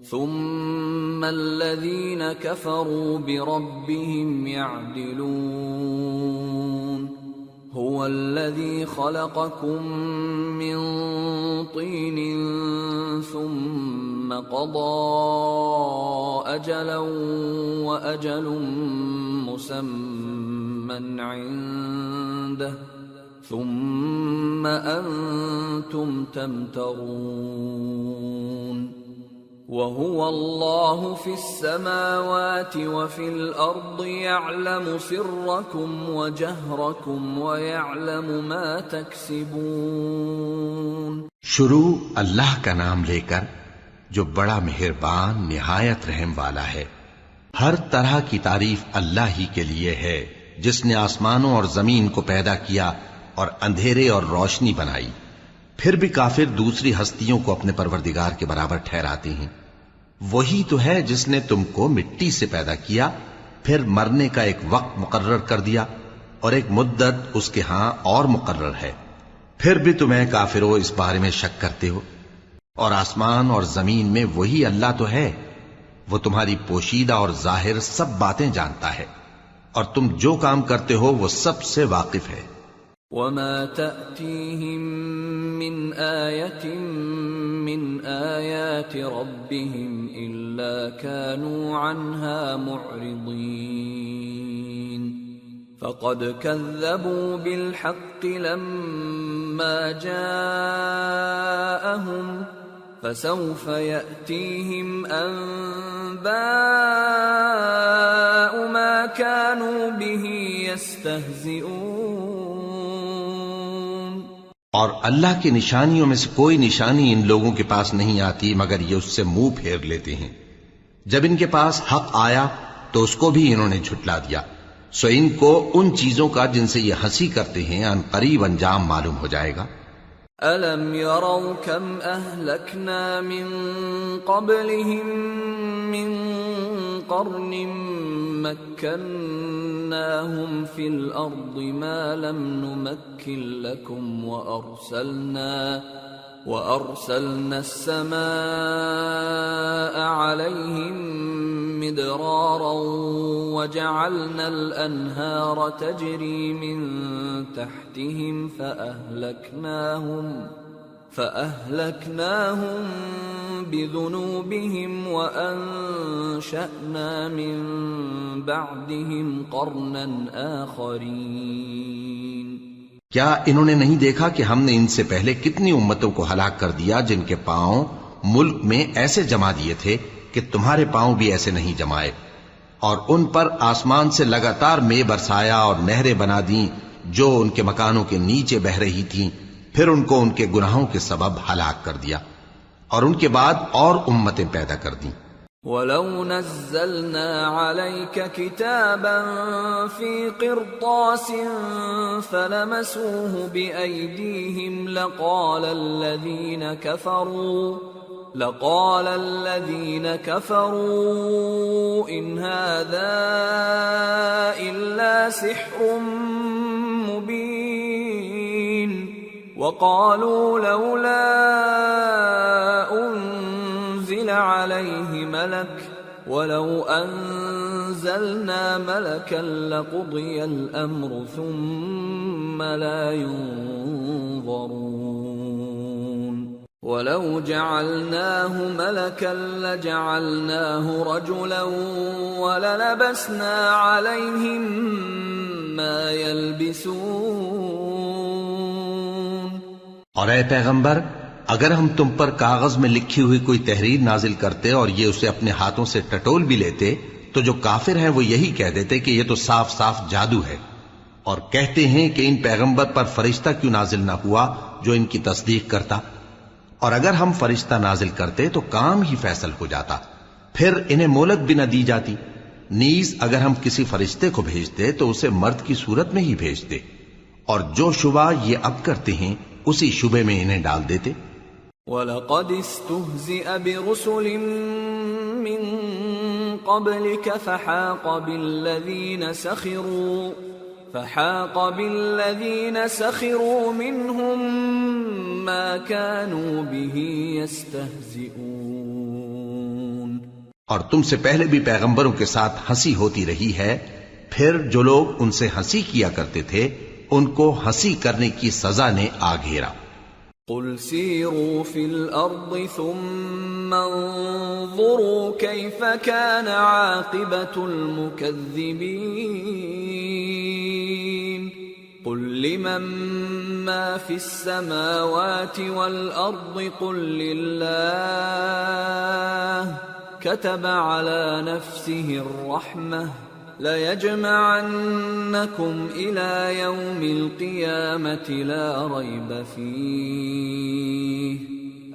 ثم الذین کفروا بربهم يعدلون هو الذي خلقكم من طين ثم قضى أجلا وأجل مسمى عنده ثم أنتم تمترون وَهُوَ اللَّهُ فِي السَّمَاوَاتِ وَفِي الْأَرْضِ يَعْلَمُ سِرَّكُمْ وَجَهْرَكُمْ وَيَعْلَمُ مَا تَكْسِبُونَ۔ شروع اللہ کا نام لے کر جو بڑا مہربان نہایت رحم والا ہے۔ ہر طرح کی تعریف اللہ ہی کے لیے ہے جس نے آسمانوں اور زمین کو پیدا کیا اور اندھیرے اور روشنی بنائی۔ پھر بھی کافر دوسری ہستیوں کو اپنے پروردگار کے برابر ٹھہراتے ہیں۔ وہی تو ہے جس نے تم کو مٹی سے پیدا کیا، پھر مرنے کا ایک وقت مقرر کر دیا اور ایک مدت اس کے ہاں اور مقرر ہے، پھر بھی تمہیں کافروں اس بارے میں شک کرتے ہو۔ اور آسمان اور زمین میں وہی اللہ تو ہے، وہ تمہاری پوشیدہ اور ظاہر سب باتیں جانتا ہے، اور تم جو کام کرتے ہو وہ سب سے واقف ہے۔ وَمَا تَأْتِيهِم مِّنْ آيَةٍ مِّنْ آيَاتِ رَبِّهِمْ إِلَّا كَانُوا عَنْهَا مُعْرِضِينَ فَقَدْ كَذَّبُوا بِالْحَقِّ لَمَّا جَاءَهُمْ فَسَوْفَ يَأْتِيهِمْ أَنبَاءُ مَا كَانُوا بِهِ يَسْتَهْزِئُونَ۔ اور اللہ کی نشانیوں میں سے کوئی نشانی ان لوگوں کے پاس نہیں آتی مگر یہ اس سے منہ پھیر لیتے ہیں۔ جب ان کے پاس حق آیا تو اس کو بھی انہوں نے جھٹلا دیا، سو ان کو ان چیزوں کا جن سے یہ ہنسی کرتے ہیں ان قریب انجام معلوم ہو جائے گا۔ أَلَمْ يَرَوْا كَمْ أَهْلَكْنَا مِنْ قَبْلِهِمْ مِنْ قَرْنٍ مَكَّنَّاهُمْ فِي الْأَرْضِ مَا لَمْ نُمَكِّنْ لَكُمْ وَأَرْسَلْنَا السَّمَاءَ عَلَيْهِمْ مِدْرَارًا وَجَعَلْنَا الْأَنْهَارَ تَجْرِي مِنْ تَحْتِهِمْ فَأَهْلَكْنَاهُمْ بِذُنُوبِهِمْ وَأَنشَأْنَا مِنْ بَعْدِهِمْ قَرْنًا آخَرِينَ۔ کیا انہوں نے نہیں دیکھا کہ ہم نے ان سے پہلے کتنی امتوں کو ہلاک کر دیا جن کے پاؤں ملک میں ایسے جما دیے تھے کہ تمہارے پاؤں بھی ایسے نہیں جمائے، اور ان پر آسمان سے لگاتار مے برسایا اور نہریں بنا دیں جو ان کے مکانوں کے نیچے بہ رہی تھیں، پھر ان کو ان کے گناہوں کے سبب ہلاک کر دیا، اور ان کے بعد اور امتیں پیدا کر دیں۔ وَلَوْ نَزَّلْنَا عَلَيْكَ كِتَابًا فِي قِرْطَاسٍ فَلَمَسُوهُ بِأَيْدِيهِمْ لَقَالَ الَّذِينَ كَفَرُوا إِنْ هَذَا إِلَّا سِحْرٌ مُبِينٌ وَقَالُوا لَوْلَا أُنزِلَ عَلَيْهِ مَلَكٌ وَلَوْ أَنزَلْنَا مَلَكًا لَقُضِيَ الْأَمْرُ ثُمَّ لَا يُنظَرُونَ وَلَوْ جَعَلْنَاهُ مَلَكًا لَجَعَلْنَاهُ رَجُلًا وَلَلَبَسْنَا عَلَيْهِمْ مَا يَلْبِسُونَ۔ اور اے پیغمبر، اگر ہم تم پر کاغذ میں لکھی ہوئی کوئی تحریر نازل کرتے اور یہ اسے اپنے ہاتھوں سے ٹٹول بھی لیتے تو جو کافر ہیں وہ یہی کہہ دیتے کہ یہ تو صاف صاف جادو ہے، اور کہتے ہیں کہ ان پیغمبر پر فرشتہ کیوں نازل نہ ہوا جو ان کی تصدیق کرتا، اور اگر ہم فرشتہ نازل کرتے تو کام ہی فیصل ہو جاتا، پھر انہیں مہلت بھی نہ دی جاتی۔ نیز اگر ہم کسی فرشتے کو بھیجتے تو اسے مرد کی صورت میں ہی بھیجتے، اور جو شبہ یہ اب کرتے ہیں اسی شبے میں انہیں ڈال دیتے۔ وَلَقَدِ اسْتُهْزِئَ بِرُسُلٍ مِّن قَبْلِكَ فَحَاقَ بِالَّذِينَ سَخِرُوا مِنْهُمْ مَا كَانُوا بِهِ يَسْتَهْزِئُونَ۔ اور تم سے پہلے بھی پیغمبروں کے ساتھ ہنسی ہوتی رہی ہے، پھر جو لوگ ان سے ہنسی کیا کرتے تھے ان کو ہنسی کرنے کی سزا نے آ گھیرا۔ قُلْ سِيرُوا فِي الْأَرْضِ ثُمَّ انظُرُوا كَيْفَ كَانَ عَاقِبَةُ الْمُكَذِّبِينَ قُلْ لِمَن ما في السماوات والأرض قل لله كتب على نفسه الرحمة ليجمعنكم إلى يوم القيامة لا ريب فيه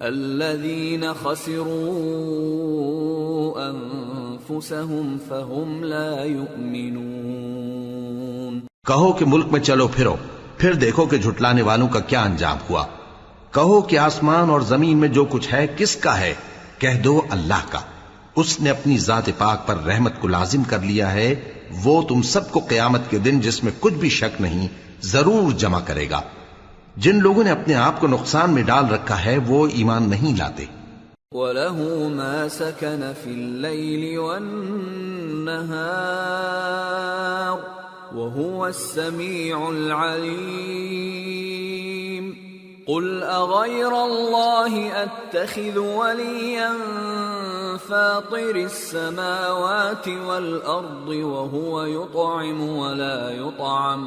الذين خسروا أنفسهم فهم لا يؤمنون۔ کہو کہ ملک میں چلو پھرو، پھر دیکھو کہ جھٹلانے والوں کا کیا انجام ہوا۔ کہو کہ آسمان اور زمین میں جو کچھ ہے کس کا ہے؟ کہہ دو اللہ کا۔ اس نے اپنی ذات پاک پر رحمت کو لازم کر لیا ہے، وہ تم سب کو قیامت کے دن جس میں کچھ بھی شک نہیں ضرور جمع کرے گا۔ جن لوگوں نے اپنے آپ کو نقصان میں ڈال رکھا ہے وہ ایمان نہیں لاتے۔ وَلَهُ مَا سَكَنَ فِي اللَّيْلِ وَالنَّهَارِ وَهُوَ السَّمِيعُ الْعَلِيمُ۔ قُلْ أَغَيْرَ اللَّهِ أَتَّخِذُ وَلِيًّا فَاطِرِ السَّمَاوَاتِ وَالْأَرْضِ وَهُوَ يُطْعِمُ وَلَا يُطْعَمُ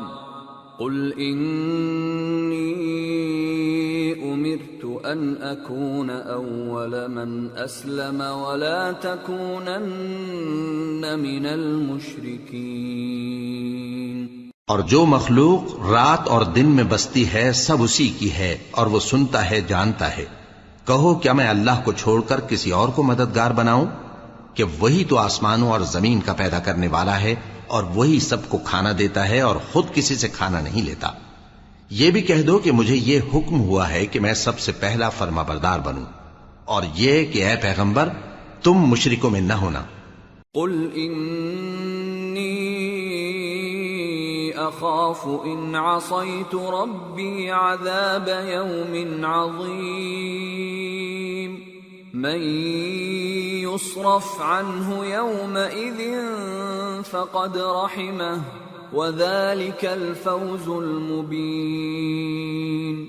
قُلْ إِنِّي أُمِرْتُ أَنْ أَكُونَ أَوَّلَ مَنْ أَسْلَمَ وَلَا تَكُونَنَّ مِنَ الْمُشْرِكِينَ۔ اور جو مخلوق رات اور دن میں بستی ہے سب اسی کی ہے اور وہ سنتا ہے جانتا ہے۔ کہو کیا میں اللہ کو چھوڑ کر کسی اور کو مددگار بناؤں؟ کہ وہی تو آسمانوں اور زمین کا پیدا کرنے والا ہے اور وہی سب کو کھانا دیتا ہے اور خود کسی سے کھانا نہیں لیتا۔ یہ بھی کہہ دو کہ مجھے یہ حکم ہوا ہے کہ میں سب سے پہلا فرما بردار بنوں، اور یہ کہ اے پیغمبر تم مشرکوں میں نہ ہونا۔ قل انی اخاف ان عصیت ربی عذاب یوم عظیم من يصرف عنه يومئذ فقد رحمه وذلك الفوز المبين۔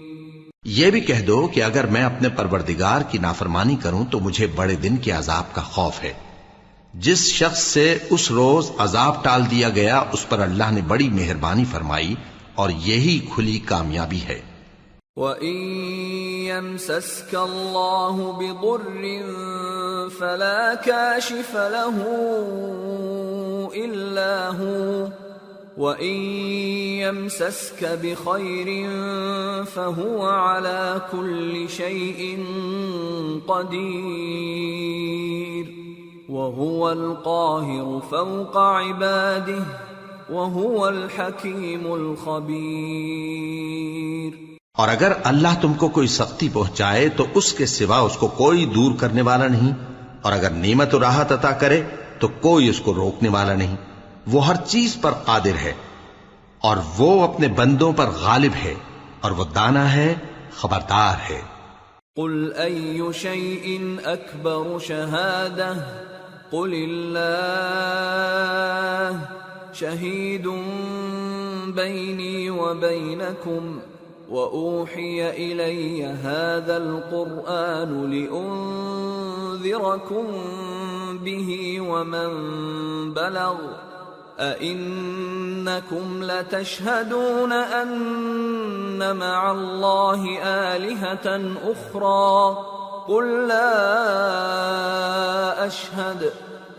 یہ بھی کہہ دو کہ اگر میں اپنے پروردگار کی نافرمانی کروں تو مجھے بڑے دن کے عذاب کا خوف ہے۔ جس شخص سے اس روز عذاب ٹال دیا گیا اس پر اللہ نے بڑی مہربانی فرمائی اور یہی کھلی کامیابی ہے۔ وَإِن يَمْسَسْكَ اللَّهُ بِضُرٍّ فَلَا كَاشِفَ لَهُ إِلَّا هُوَ وَإِن يَمْسَسْكَ بِخَيْرٍ فَهُوَ عَلَى كُلِّ شَيْءٍ قَدِيرٌ وَهُوَ الْقَاهِرُ فَوْقَ عِبَادِهِ وَهُوَ الْحَكِيمُ الْخَبِيرُ۔ اور اگر اللہ تم کو کوئی سختی پہنچائے تو اس کے سوا اس کو کوئی دور کرنے والا نہیں، اور اگر نعمت و راحت عطا کرے تو کوئی اس کو روکنے والا نہیں۔ وہ ہر چیز پر قادر ہے اور وہ اپنے بندوں پر غالب ہے اور وہ دانا ہے، خبردار ہے۔ قل أي شيء أكبر شهادة قل الله شهيد بيني وبينكم وأوحي إلي هذا القرآن لأنذركم به ومن بلغ أئنكم لتشهدون أن مع الله آلهة أخرى قل لا أشهد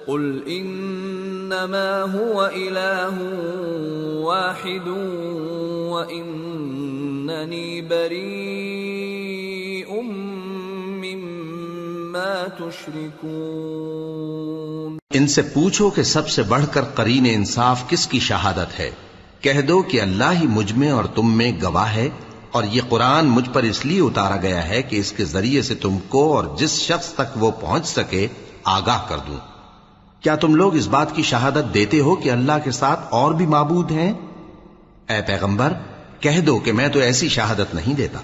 قل إنما هو إله واحد وإنني بريء مما تشركون۔ ان سے پوچھو کہ سب سے بڑھ کر قرین انصاف کس کی شہادت ہے؟ کہہ دو کہ اللہ ہی مجھ میں اور تم میں گواہ ہے، اور یہ قرآن مجھ پر اس لیے اتارا گیا ہے کہ اس کے ذریعے سے تم کو اور جس شخص تک وہ پہنچ سکے آگاہ کر دوں۔ کیا تم لوگ اس بات کی شہادت دیتے ہو کہ اللہ کے ساتھ اور بھی معبود ہیں؟ اے پیغمبر کہہ دو کہ میں تو ایسی شہادت نہیں دیتا۔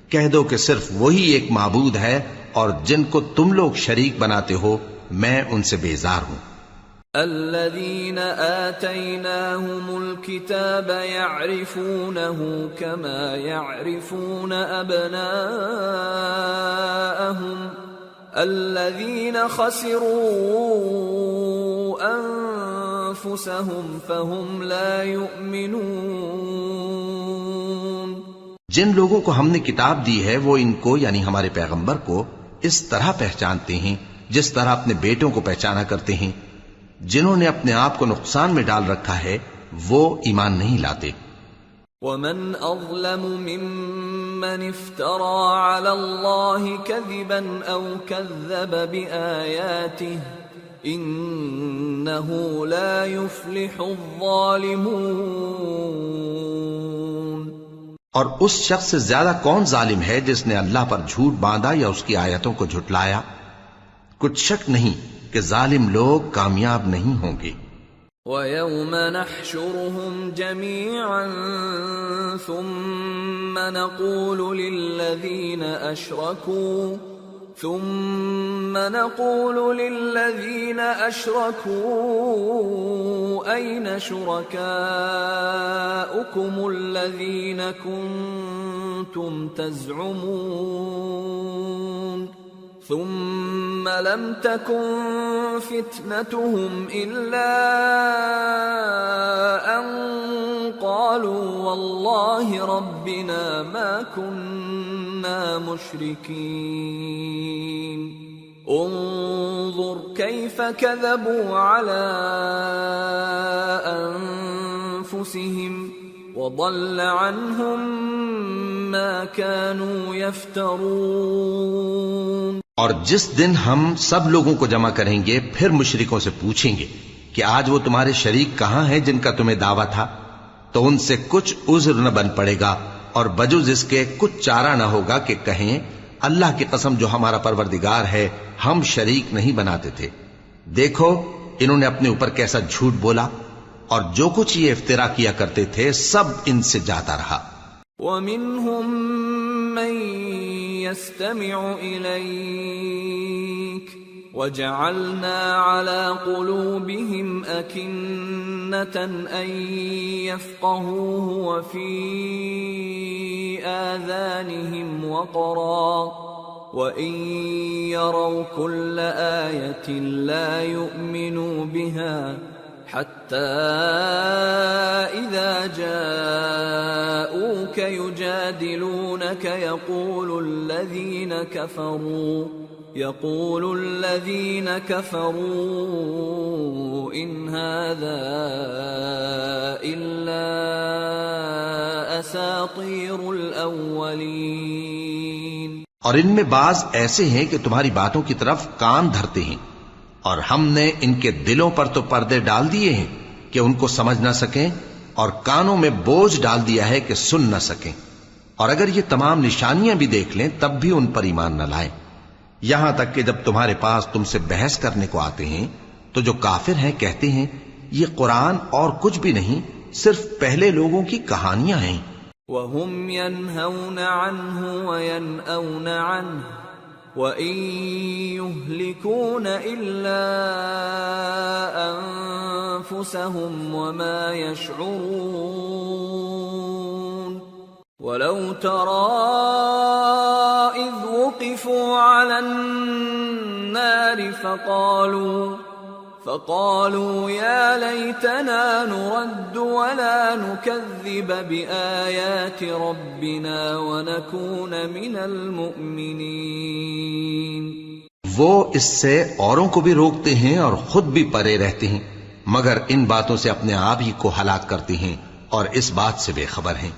کہہ دو کہ صرف وہی ایک معبود ہے اور جن کو تم لوگ شریک بناتے ہو میں ان سے بیزار ہوں۔ الذين آتيناهم الكتاب يعرفونه كما يعرفون أبناءهم الذين خسروا أنفسهم فهم لا يؤمنون۔ جن لوگوں کو ہم نے کتاب دی ہے وہ ان کو یعنی ہمارے پیغمبر کو اس طرح پہچانتے ہیں جس طرح اپنے بیٹوں کو پہچانا کرتے ہیں. جنہوں نے اپنے آپ کو نقصان میں ڈال رکھا ہے وہ ایمان نہیں لاتے. ومن أظلم ممن افترى على الله كذبا أو كذب بآياته إنه لا يفلح الظالمون. اور اس شخص سے زیادہ کون ظالم ہے جس نے اللہ پر جھوٹ باندھا یا اس کی آیتوں کو جھٹلایا؟ کچھ شک نہیں کہ ظالم لوگ کامیاب نہیں ہوں گے. وَيَوْمَ نَحْشُرُهُمْ جَمِيعًا ثُمَّ نَقُولُ لِلَّذِينَ أَشْرَكُوا أَيْنَ شُرَكَاؤُكُمُ الَّذِينَ كُنتُمْ تَزْعُمُونَ ثم لم تكن فتنتهم إلا أن قالوا والله ربنا ما كنا مشركين انظر كيف كذبوا على أنفسهم وضل عنهم ما كانوا يفترون. اور جس دن ہم سب لوگوں کو جمع کریں گے پھر مشرکوں سے پوچھیں گے کہ آج وہ تمہارے شریک کہاں ہیں جن کا تمہیں دعویٰ تھا، تو ان سے کچھ عذر نہ بن پڑے گا اور بجز اس کے کچھ چارہ نہ ہوگا کہ کہیں اللہ کی قسم جو ہمارا پروردگار ہے ہم شریک نہیں بناتے تھے. دیکھو انہوں نے اپنے اوپر کیسا جھوٹ بولا اور جو کچھ یہ افترا کیا کرتے تھے سب ان سے جاتا رہا. وَمِنْهُمْ مَنْ يَسْتَمِعُ إِلَيْكَ وَجَعَلْنَا عَلَى قُلُوبِهِمْ أَكِنَّةً أَنْ يَفْقَهُوهُ وَفِي آذَانِهِمْ وَقْرًا وَإِنْ يَرَوْا كُلَّ آيَةٍ لَا يُؤْمِنُوا بِهَا حتى إذا جاءوك يجادلونك يقول الذين كفروا إن هذا إلا أساطير الأولين. اور ان میں بعض ایسے ہیں کہ تمہاری باتوں کی طرف کان دھرتے ہیں اور ہم نے ان کے دلوں پر تو پردے ڈال دیے ہیں کہ ان کو سمجھ نہ سکیں اور کانوں میں بوجھ ڈال دیا ہے کہ سن نہ سکیں، اور اگر یہ تمام نشانیاں بھی دیکھ لیں تب بھی ان پر ایمان نہ لائیں. یہاں تک کہ جب تمہارے پاس تم سے بحث کرنے کو آتے ہیں تو جو کافر ہیں کہتے ہیں یہ قرآن اور کچھ بھی نہیں صرف پہلے لوگوں کی کہانیاں ہیں. وَهُمْ يَنْهَوْنَ عَنْهُ وَيَنْأَوْنَ عَنْهُ وَإِن يُهْلِكُونَ إِلَّا أَنفُسَهُمْ وَمَا يَشْعُرُونَ. وَلَوْ تَرَى إِذْ وُقِفُوا عَلَى النَّارِ فقالوا يا ليتنا نرد ولا نكذب بآيات ربنا ونكون من المؤمنين. وہ اس سے اوروں کو بھی روکتے ہیں اور خود بھی پرے رہتے ہیں مگر ان باتوں سے اپنے آپ ہی کو ہلاک کرتے ہیں اور اس بات سے بے خبر ہیں.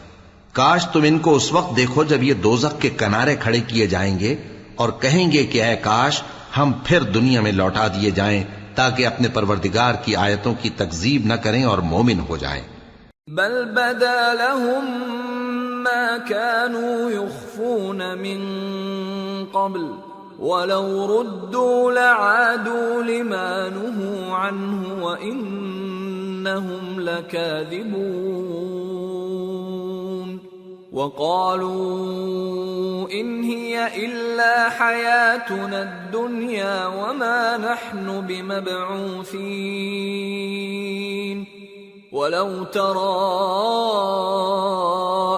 کاش تم ان کو اس وقت دیکھو جب یہ دوزخ کے کنارے کھڑے کیے جائیں گے اور کہیں گے کہ اے کاش ہم پھر دنیا میں لوٹا دیے جائیں تاکہ اپنے پروردگار کی آیتوں کی تکذیب نہ کریں اور مومن ہو جائیں. بل بدا لهم ما كانوا يخفون من قبل ولو ردوا لعادوا لما نهوا عنه وإنهم لكاذبون. وقالوا إن هي إلا حياتنا الدنيا وما نحن بمبعوثين. ولو ترى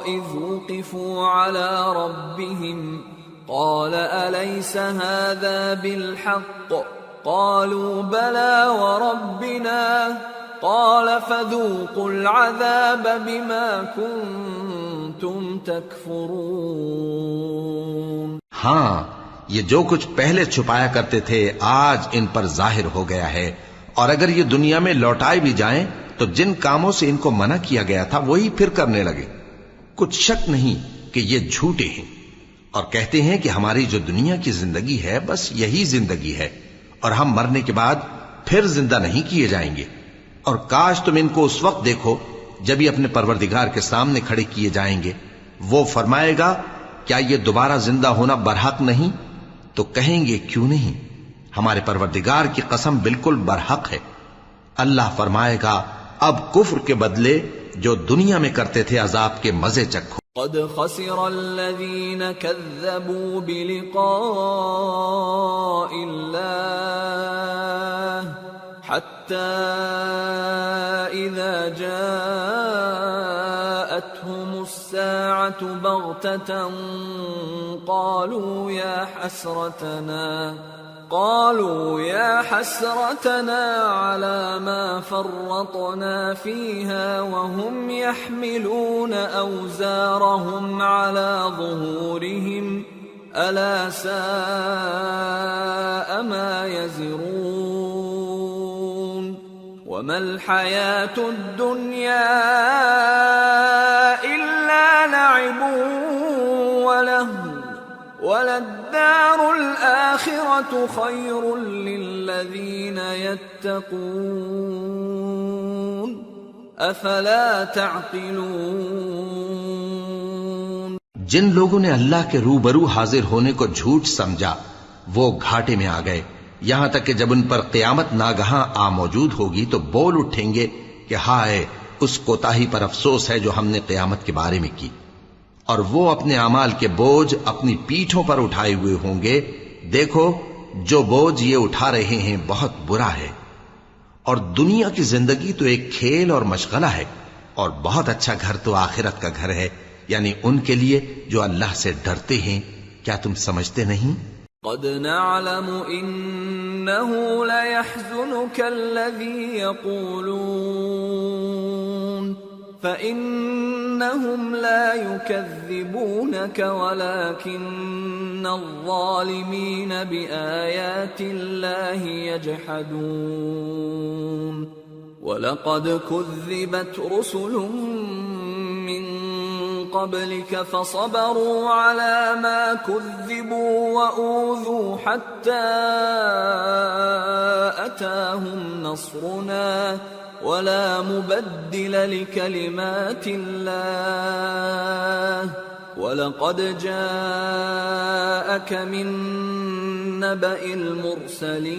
إذ وقفوا على ربهم قال أليس هذا بالحق قالوا بلى وربنا قال فذوقوا العذاب بما كنتم تكفرون. ہاں، یہ جو کچھ پہلے چھپایا کرتے تھے آج ان پر ظاہر ہو گیا ہے، اور اگر یہ دنیا میں لوٹائے بھی جائیں تو جن کاموں سے ان کو منع کیا گیا تھا وہی پھر کرنے لگے. کچھ شک نہیں کہ یہ جھوٹے ہیں، اور کہتے ہیں کہ ہماری جو دنیا کی زندگی ہے بس یہی زندگی ہے، اور ہم مرنے کے بعد پھر زندہ نہیں کیے جائیں گے. اور کاش تم ان کو اس وقت دیکھو جب یہ اپنے پروردگار کے سامنے کھڑے کیے جائیں گے. وہ فرمائے گا کیا یہ دوبارہ زندہ ہونا برحق نہیں؟ تو کہیں گے کیوں نہیں، ہمارے پروردگار کی قسم بالکل برحق ہے. اللہ فرمائے گا اب کفر کے بدلے جو دنیا میں کرتے تھے عذاب کے مزے چکھو. قد خسر الذين كذبوا بلقاء الله حتى إذا جاءتهم الساعة بغتة قالوا يا حسرتنا على ما فرطنا فيها وهم يحملون أوزارهم على ظهورهم ألا ساء ما يزرون. وما الحياة الدنيا إلا لعب ولهو وللدار الآخرة خير للذين يتقون أفلا تعقلون. جن لوگوں نے اللہ کے روبرو حاضر ہونے کو جھوٹ سمجھا وہ گھاٹے میں آ گئے، یہاں تک کہ جب ان پر قیامت ناگہاں آ موجود ہوگی تو بول اٹھیں گے کہ ہائے اس کوتاہی پر افسوس ہے جو ہم نے قیامت کے بارے میں کی. اور وہ اپنے اعمال کے بوجھ اپنی پیٹھوں پر اٹھائے ہوئے ہوں گے. دیکھو جو بوجھ یہ اٹھا رہے ہیں بہت برا ہے. اور دنیا کی زندگی تو ایک کھیل اور مشغلہ ہے، اور بہت اچھا گھر تو آخرت کا گھر ہے، یعنی ان کے لیے جو اللہ سے ڈرتے ہیں. کیا تم سمجھتے نہیں؟ قد نعلم إنه ليحزنك الذي يقولون فإنهم لا يكذبونك ولكن الظالمين بآيات الله يجحدون. وَلَقَدْ كُذِّبَتْ رُسُلٌ مِّن قَبْلِكَ فَصَبَرُوا عَلَى مَا كُذِّبُوا وَأُوذُوا حَتَّى أَتَاهُمْ نَصْرُنَا وَلَا مُبَدِّلَ لِكَلِمَاتِ اللَّهِ وَلَقَدْ جَاءَكَ مِن نَّبَإِ الْمُرْسَلِينَ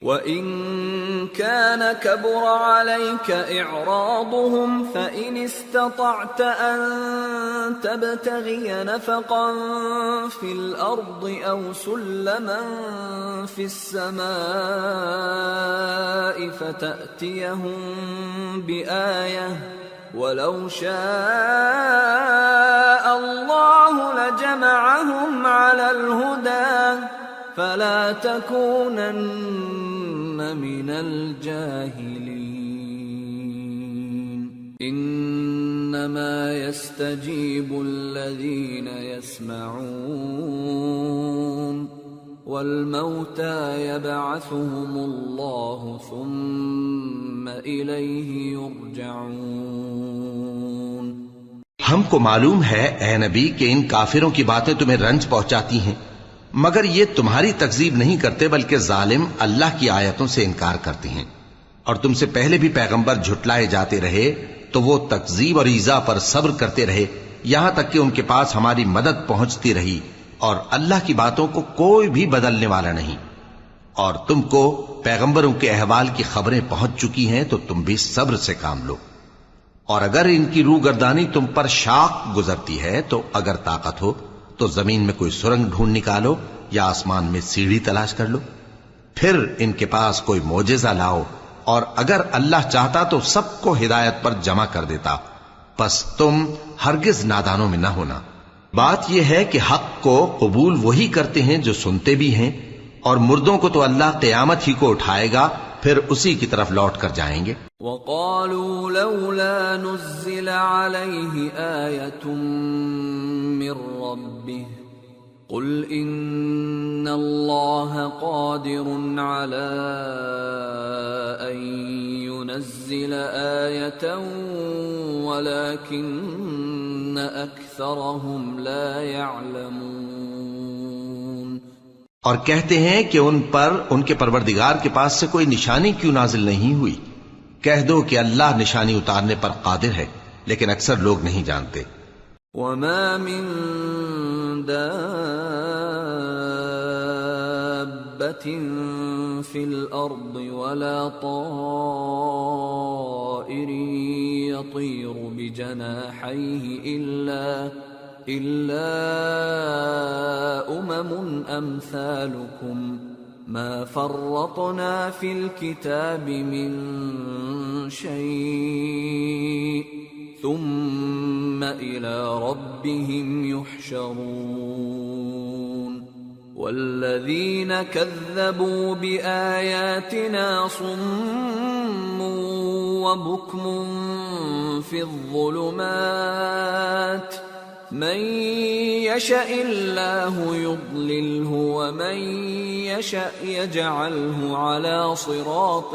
وَإِن كَانَ كَبُرَ عَلَيْكَ إِعْرَاضُهُمْ فَإِنِ اسْتَطَعْتَ أَن تَبْتَغِيَ نَفَقًا فِي الْأَرْضِ أَوْ سُلَّمًا فِي السَّمَاءِ فَتَأْتِيَهُم بِآيَةٍ وَلَوْ شَاءَ اللَّهُ لَجَمَعَهُمْ عَلَى الْهُدَى فَلَا تَكُونَنَّ مِنَ الْجَاهِلِينَ إِنَّمَا يَسْتَجِيبُ الَّذِينَ يَسْمَعُونَ وَالْمَوْتَى يَبْعَثُهُمُ اللَّهُ ثُمَّ إِلَيْهِ يُرْجَعُونَ. ہم کو معلوم ہے اے نبی کہ ان کافروں کی باتیں تمہیں رنج پہنچاتی ہیں، مگر یہ تمہاری تکذیب نہیں کرتے بلکہ ظالم اللہ کی آیتوں سے انکار کرتے ہیں. اور تم سے پہلے بھی پیغمبر جھٹلائے جاتے رہے تو وہ تکذیب اور ایذا پر صبر کرتے رہے یہاں تک کہ ان کے پاس ہماری مدد پہنچتی رہی، اور اللہ کی باتوں کو کوئی بھی بدلنے والا نہیں. اور تم کو پیغمبروں کے احوال کی خبریں پہنچ چکی ہیں تو تم بھی صبر سے کام لو. اور اگر ان کی روگردانی تم پر شاق گزرتی ہے تو اگر طاقت ہو تو زمین میں کوئی سرنگ ڈھونڈ نکالو یا آسمان میں سیڑھی تلاش کر لو، پھر ان کے پاس کوئی معجزہ لاؤ، اور اگر اللہ چاہتا تو سب کو ہدایت پر جمع کر دیتا، پس تم ہرگز نادانوں میں نہ ہونا. بات یہ ہے کہ حق کو قبول وہی کرتے ہیں جو سنتے بھی ہیں، اور مردوں کو تو اللہ قیامت ہی کو اٹھائے گا پھر اسی کی طرف لوٹ کر جائیں گے۔ وقالوا لولا نزل عليه آية من ربه قل إن الله قادر على أن ينزل آية ولكن أكثرهم لا يعلمون۔ اور کہتے ہیں کہ ان پر ان کے پروردگار کے پاس سے کوئی نشانی کیوں نازل نہیں ہوئی؟ کہہ دو کہ اللہ نشانی اتارنے پر قادر ہے، لیکن اکثر لوگ نہیں جانتے۔ وما من دابة في الأرض ولا طائر يطير بجناحيه إلا أمم أمثالكم ما فرطنا في الكتاب من شيء ثم إلى ربهم يحشرون والذين كذبوا بآياتنا صم وبكم في الظلمات من يشاء الله يضلله ومن يشاء يجعله على صراط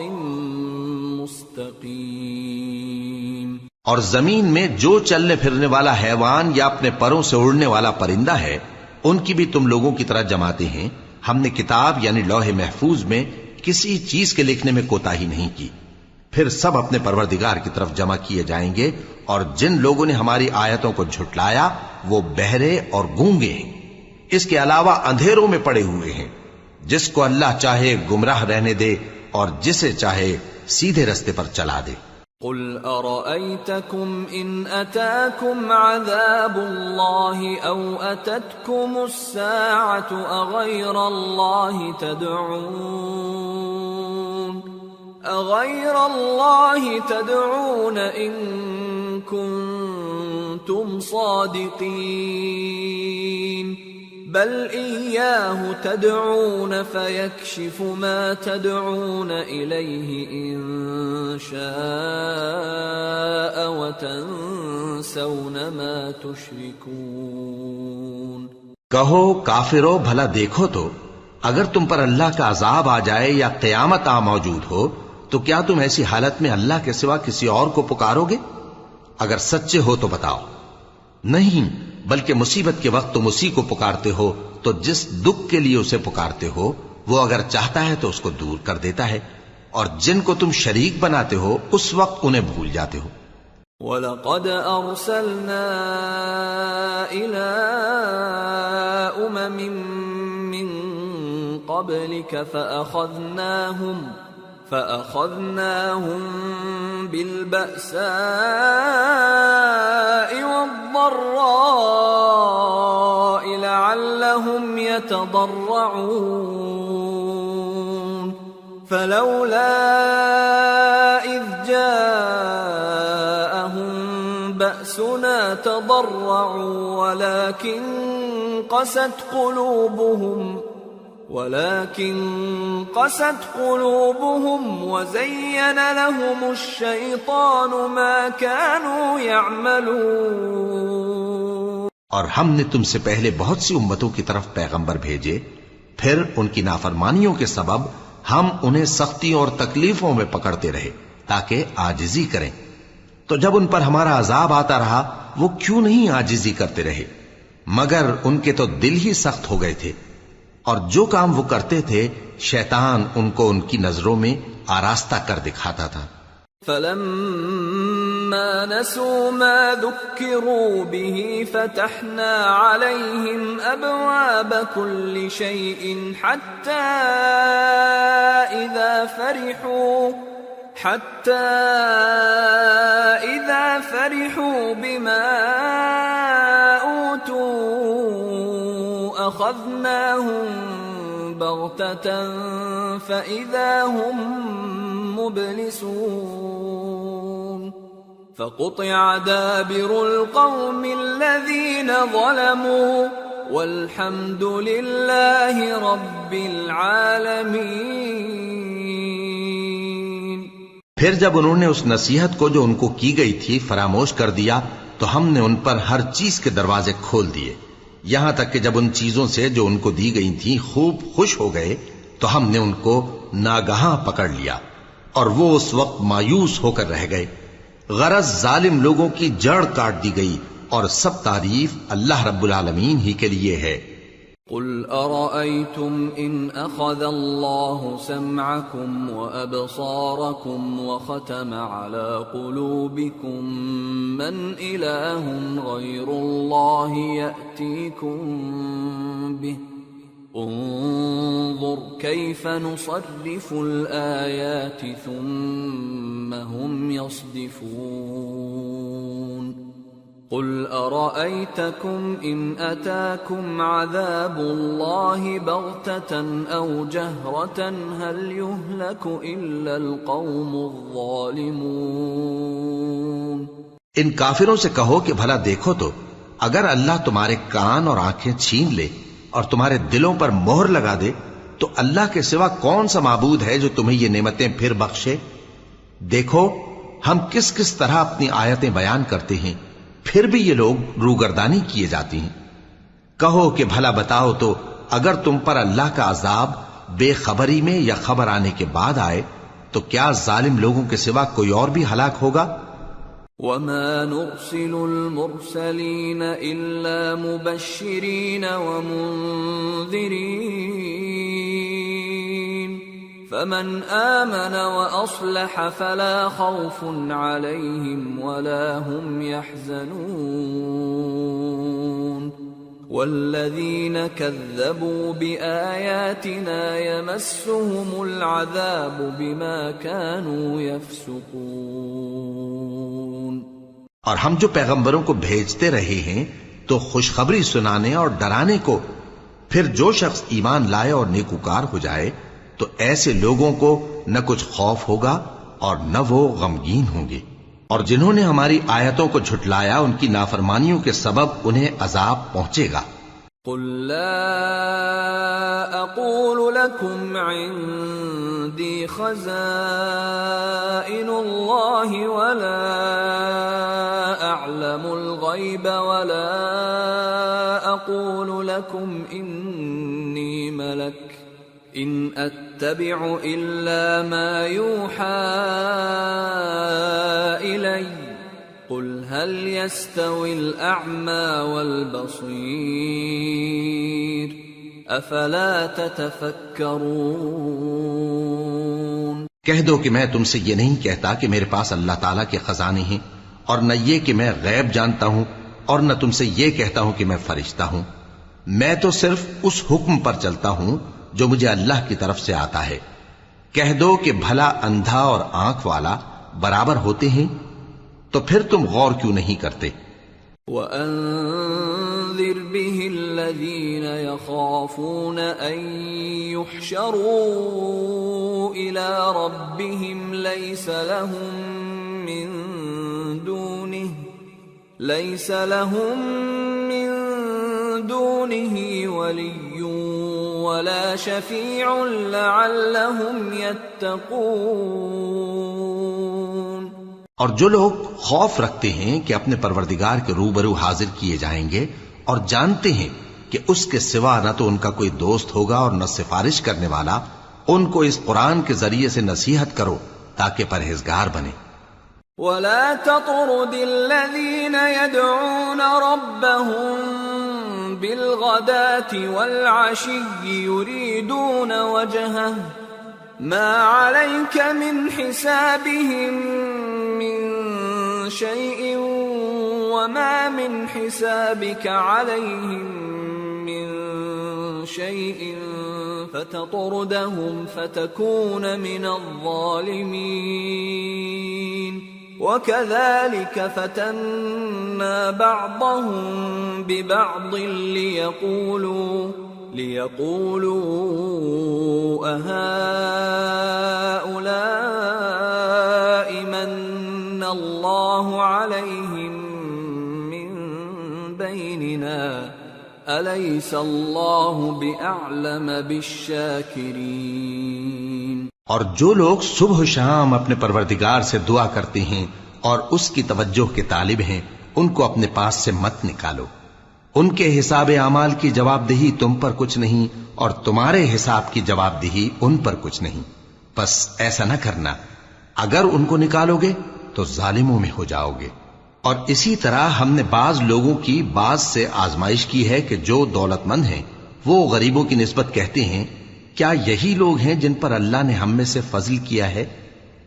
مستقيم۔ اور زمین میں جو چلنے پھرنے والا حیوان یا اپنے پروں سے اڑنے والا پرندہ ہے ان کی بھی تم لوگوں کی طرح جماتے ہیں۔ ہم نے کتاب یعنی لوح محفوظ میں کسی چیز کے لکھنے میں کوتاہی نہیں کی۔ پھر سب اپنے پروردگار کی طرف جمع کیے جائیں گے، اور جن لوگوں نے ہماری آیتوں کو جھٹلایا وہ بہرے اور گونگے ہیں، اس کے علاوہ اندھیروں میں پڑے ہوئے ہیں۔ جس کو اللہ چاہے گمراہ رہنے دے اور جسے چاہے سیدھے رستے پر چلا دے۔ قل أرأيتكم إن أتاكم عذاب الله أو أتتكم الساعة أغير الله تدعون إن كنتم صادقين بل إياه تدعون فيكشف ما تدعون إليه إن شاء وتنسون ما تشركون۔ کہو کافرو بھلا دیکھو تو اگر تم پر اللہ کا عذاب آ جائے یا قیامت آ موجود ہو تو کیا تم ایسی حالت میں اللہ کے سوا کسی اور کو پکارو گے؟ اگر سچے ہو تو بتاؤ۔ نہیں، بلکہ مصیبت کے وقت تم اسی کو پکارتے ہو تو جس دکھ کے لیے اسے پکارتے ہو وہ اگر چاہتا ہے تو اس کو دور کر دیتا ہے، اور جن کو تم شریک بناتے ہو اس وقت انہیں بھول جاتے ہو۔ وَلَقَدْ أَرْسَلْنَا إِلَىٰ أُمَمٍ مِّن قَبْلِكَ فَأَخَذْنَاهُمْ بِالْبَأْسَاءِ وَالضَّرَّاءِ لَعَلَّهُمْ يَتَضَرَّعُونَ فَلَوْلَا إِذْ جَاءَهُمْ بَأْسُنَا تَضَرَّعُوا وَلَكِنْ قست قلوبهم وزين لهم الشيطان ما كانوا يعملون۔ اور ہم نے تم سے پہلے بہت سی امتوں کی طرف پیغمبر بھیجے، پھر ان کی نافرمانیوں کے سبب ہم انہیں سختیوں اور تکلیفوں میں پکڑتے رہے تاکہ عاجزی کریں۔ تو جب ان پر ہمارا عذاب آتا رہا وہ کیوں نہیں عاجزی کرتے رہے، مگر ان کے تو دل ہی سخت ہو گئے تھے، اور جو کام وہ کرتے تھے شیطان ان کو ان کی نظروں میں آراستہ کر دکھاتا تھا۔ فَلَمَّا نَسُوا مَا ذُكِّرُوا بِهِ فَتَحْنَا عَلَيْهِمْ أَبْوَابَ كُلِّ شَيْءٍ حَتَّى إِذَا فَرِحُوا بِمَا أُوتُوا أَخَذْنَاهُمْ بَغْتَةً فَإِذَا هُمْ مُبْلِسُونَ فَقُطِعَ دَابِرُ الْقَوْمِ الَّذِينَ ظَلَمُوا وَالْحَمْدُ لِلَّهِ رَبِّ الْعَالَمِينَ۔ پھر جب انہوں نے اس نصیحت کو جو ان کو کی گئی تھی فراموش کر دیا تو ہم نے ان پر ہر چیز کے دروازے کھول دیے، یہاں تک کہ جب ان چیزوں سے جو ان کو دی گئی تھیں خوب خوش ہو گئے تو ہم نے ان کو ناگہاں پکڑ لیا اور وہ اس وقت مایوس ہو کر رہ گئے۔ غرض ظالم لوگوں کی جڑ کاٹ دی گئی، اور سب تعریف اللہ رب العالمین ہی کے لیے ہے۔ قل أرأيتم إن أخذ الله سمعكم وأبصاركم وختم على قلوبكم من إله غير الله يأتيكم به انظر كيف نصرف الآيات ثم هم يصدفون قل أرأيتكم إن أتاكم عذاب الله بغتة أو جهرة هل يهلك إلا القوم الظالمون۔ ان کافروں سے کہو کہ بھلا دیکھو تو اگر اللہ تمہارے کان اور آنکھیں چھین لے اور تمہارے دلوں پر مہر لگا دے تو اللہ کے سوا کون سا معبود ہے جو تمہیں یہ نعمتیں پھر بخشے؟ دیکھو ہم کس کس طرح اپنی آیتیں بیان کرتے ہیں، پھر بھی یہ لوگ روگردانی کیے جاتی ہیں۔ کہو کہ بھلا بتاؤ تو اگر تم پر اللہ کا عذاب بے خبری میں یا خبر آنے کے بعد آئے تو کیا ظالم لوگوں کے سوا کوئی اور بھی ہلاک ہوگا؟ وَمَا نُرْسِلُ الْمُرْسَلِينَ إِلَّا مُبَشِّرِينَ وَمُنذِرِينَ فَمَنْ آمَنَ وَأَصْلَحَ فَلَا خَوْفٌ عَلَيْهِمْ وَلَا هُمْ يَحْزَنُونَ وَالَّذِينَ كَذَّبُوا بِآيَاتِنَا يَمَسُّهُمُ الْعَذَابُ بِمَا كَانُوا يَفْسُقُونَ۔ اور ہم جو پیغمبروں کو بھیجتے رہے ہیں تو خوشخبری سنانے اور ڈرانے کو، پھر جو شخص ایمان لائے اور نیکوکار ہو جائے تو ایسے لوگوں کو نہ کچھ خوف ہوگا اور نہ وہ غمگین ہوں گے، اور جنہوں نے ہماری آیتوں کو جھٹلایا ان کی نافرمانیوں کے سبب انہیں عذاب پہنچے گا۔ قل لا اقول لكم عندي خزائن الله ولا اعلم الغيب ولا اقول لكم اني ملك ان اتبع الا ما يوحى الي قل هل يستوي الأعمى والبصير أفلا تتفكرون۔ کہہ دو کہ میں تم سے یہ نہیں کہتا کہ میرے پاس اللہ تعالیٰ کے خزانے ہیں، اور نہ یہ کہ میں غیب جانتا ہوں، اور نہ تم سے یہ کہتا ہوں کہ میں فرشتہ ہوں۔ میں تو صرف اس حکم پر چلتا ہوں جو مجھے اللہ کی طرف سے آتا ہے۔ کہہ دو کہ بھلا اندھا اور آنکھ والا برابر ہوتے ہیں؟ تو پھر تم غور کیوں نہیں کرتے؟ وَأَنذِرْ بِهِ الَّذِينَ يَخَافُونَ أَن يُحْشَرُوا إِلَى رَبِّهِمْ لَيْسَ لَهُم مِّن دُونِهِ وَلِيٌّ وَلَا شَفِيعٌ لَعَلَّهُمْ يَتَّقُونَ۔ اور جو لوگ خوف رکھتے ہیں کہ اپنے پروردگار کے روبرو حاضر کیے جائیں گے اور جانتے ہیں کہ اس کے سوا نہ تو ان کا کوئی دوست ہوگا اور نہ سفارش کرنے والا، ان کو اس قرآن کے ذریعے سے نصیحت کرو تاکہ پرہیزگار بنے۔ وَلَا تَطْرُدِ الَّذِينَ يَدْعُونَ رَبَّهُم بِالْغَدَاةِ وَالْعَشِيِّ يُرِيدُونَ وَجْهَهُ مَا عَلَيْكَ مِنْ حِسَابِهِمْ مِنْ شَيْءٍ وَمَا مِنْ حِسَابِكَ عَلَيْهِمْ مِنْ شَيْءٍ فَتَطْرُدَهُمْ فَتَكُونَ مِنَ الظَّالِمِينَ وَكَذَلِكَ فَتَنَّا بَعْضَهُمْ بِبَعْضٍ لِيَقُولُوا أَهَؤُلَاءِ مَنَّ اللَّهُ عَلَيْهِمْ مِنْ بَيْنِنَا أَلَيْسَ اللَّهُ بِأَعْلَمَ بِالشَّاكِرِينَ۔ اور جو لوگ صبح و شام اپنے پروردگار سے دعا کرتے ہیں اور اس کی توجہ کے طالب ہیں، ان کو اپنے پاس سے مت نکالو۔ ان کے حساب اعمال کی جواب دہی تم پر کچھ نہیں، اور تمہارے حساب کی جواب دہی ان پر کچھ نہیں۔ بس ایسا نہ کرنا، اگر ان کو نکالو گے تو ظالموں میں ہو جاؤ گے۔ اور اسی طرح ہم نے بعض لوگوں کی بعض سے آزمائش کی ہے کہ جو دولت مند ہیں وہ غریبوں کی نسبت کہتے ہیں کیا یہی لوگ ہیں جن پر اللہ نے ہم میں سے فضل کیا ہے؟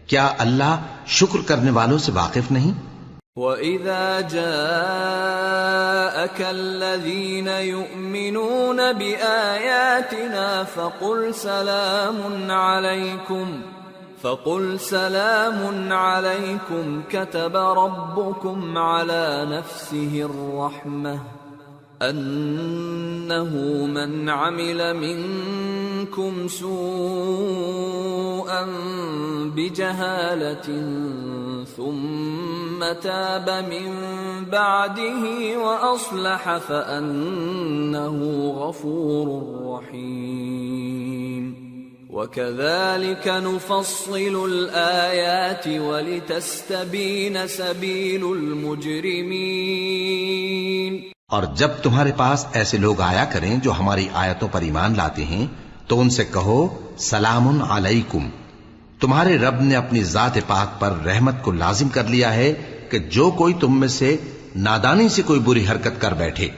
کیا اللہ شکر کرنے والوں سے واقف نہیں؟ وَإِذَا جَاءَكَ الَّذِينَ يُؤْمِنُونَ بِآيَاتِنَا فَقُلْ سَلَامٌ عَلَيْكُمْ كَتَبَ رَبُّكُمْ عَلَى نَفْسِهِ الرَّحْمَةَ أَنَّهُ مَنْ عَمِلَ مِنْكُمْ سُوءًا بِجَهَالَةٍ ثُمَّ تَابَ مِنْ بَعْدِهِ وَأَصْلَحَ فَأَنَّهُ غَفُورٌ رَحِيمٌ وَكَذَلِكَ نُفَصِّلُ الْآيَاتِ وَلِتَسْتَبِينَ سَبِيلُ الْمُجْرِمِينَ۔ اور جب تمہارے پاس ایسے لوگ آیا کریں جو ہماری آیتوں پر ایمان لاتے ہیں تو ان سے کہو سلام علیکم، تمہارے رب نے اپنی ذات پاک پر رحمت کو لازم کر لیا ہے کہ جو کوئی تم میں سے نادانی سے کوئی بری حرکت کر بیٹھے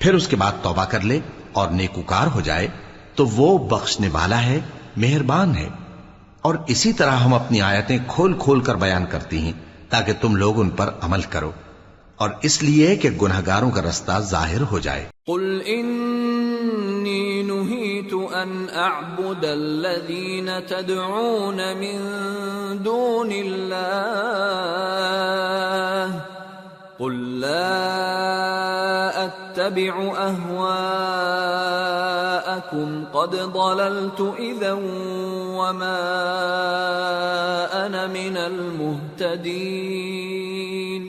پھر اس کے بعد توبہ کر لے اور نیکوکار ہو جائے تو وہ بخشنے والا ہے، مہربان ہے۔ اور اسی طرح ہم اپنی آیتیں کھول کھول کر بیان کرتی ہیں تاکہ تم لوگ ان پر عمل کرو، اور اس لیے کہ گنہگاروں کا رستہ ظاہر ہو جائے۔ قل انی نہیت ان اعبد الذین تدعون من دون اللہ قل لا اتبع اہواءکم قد ضللت اذا وما انا من المہتدین۔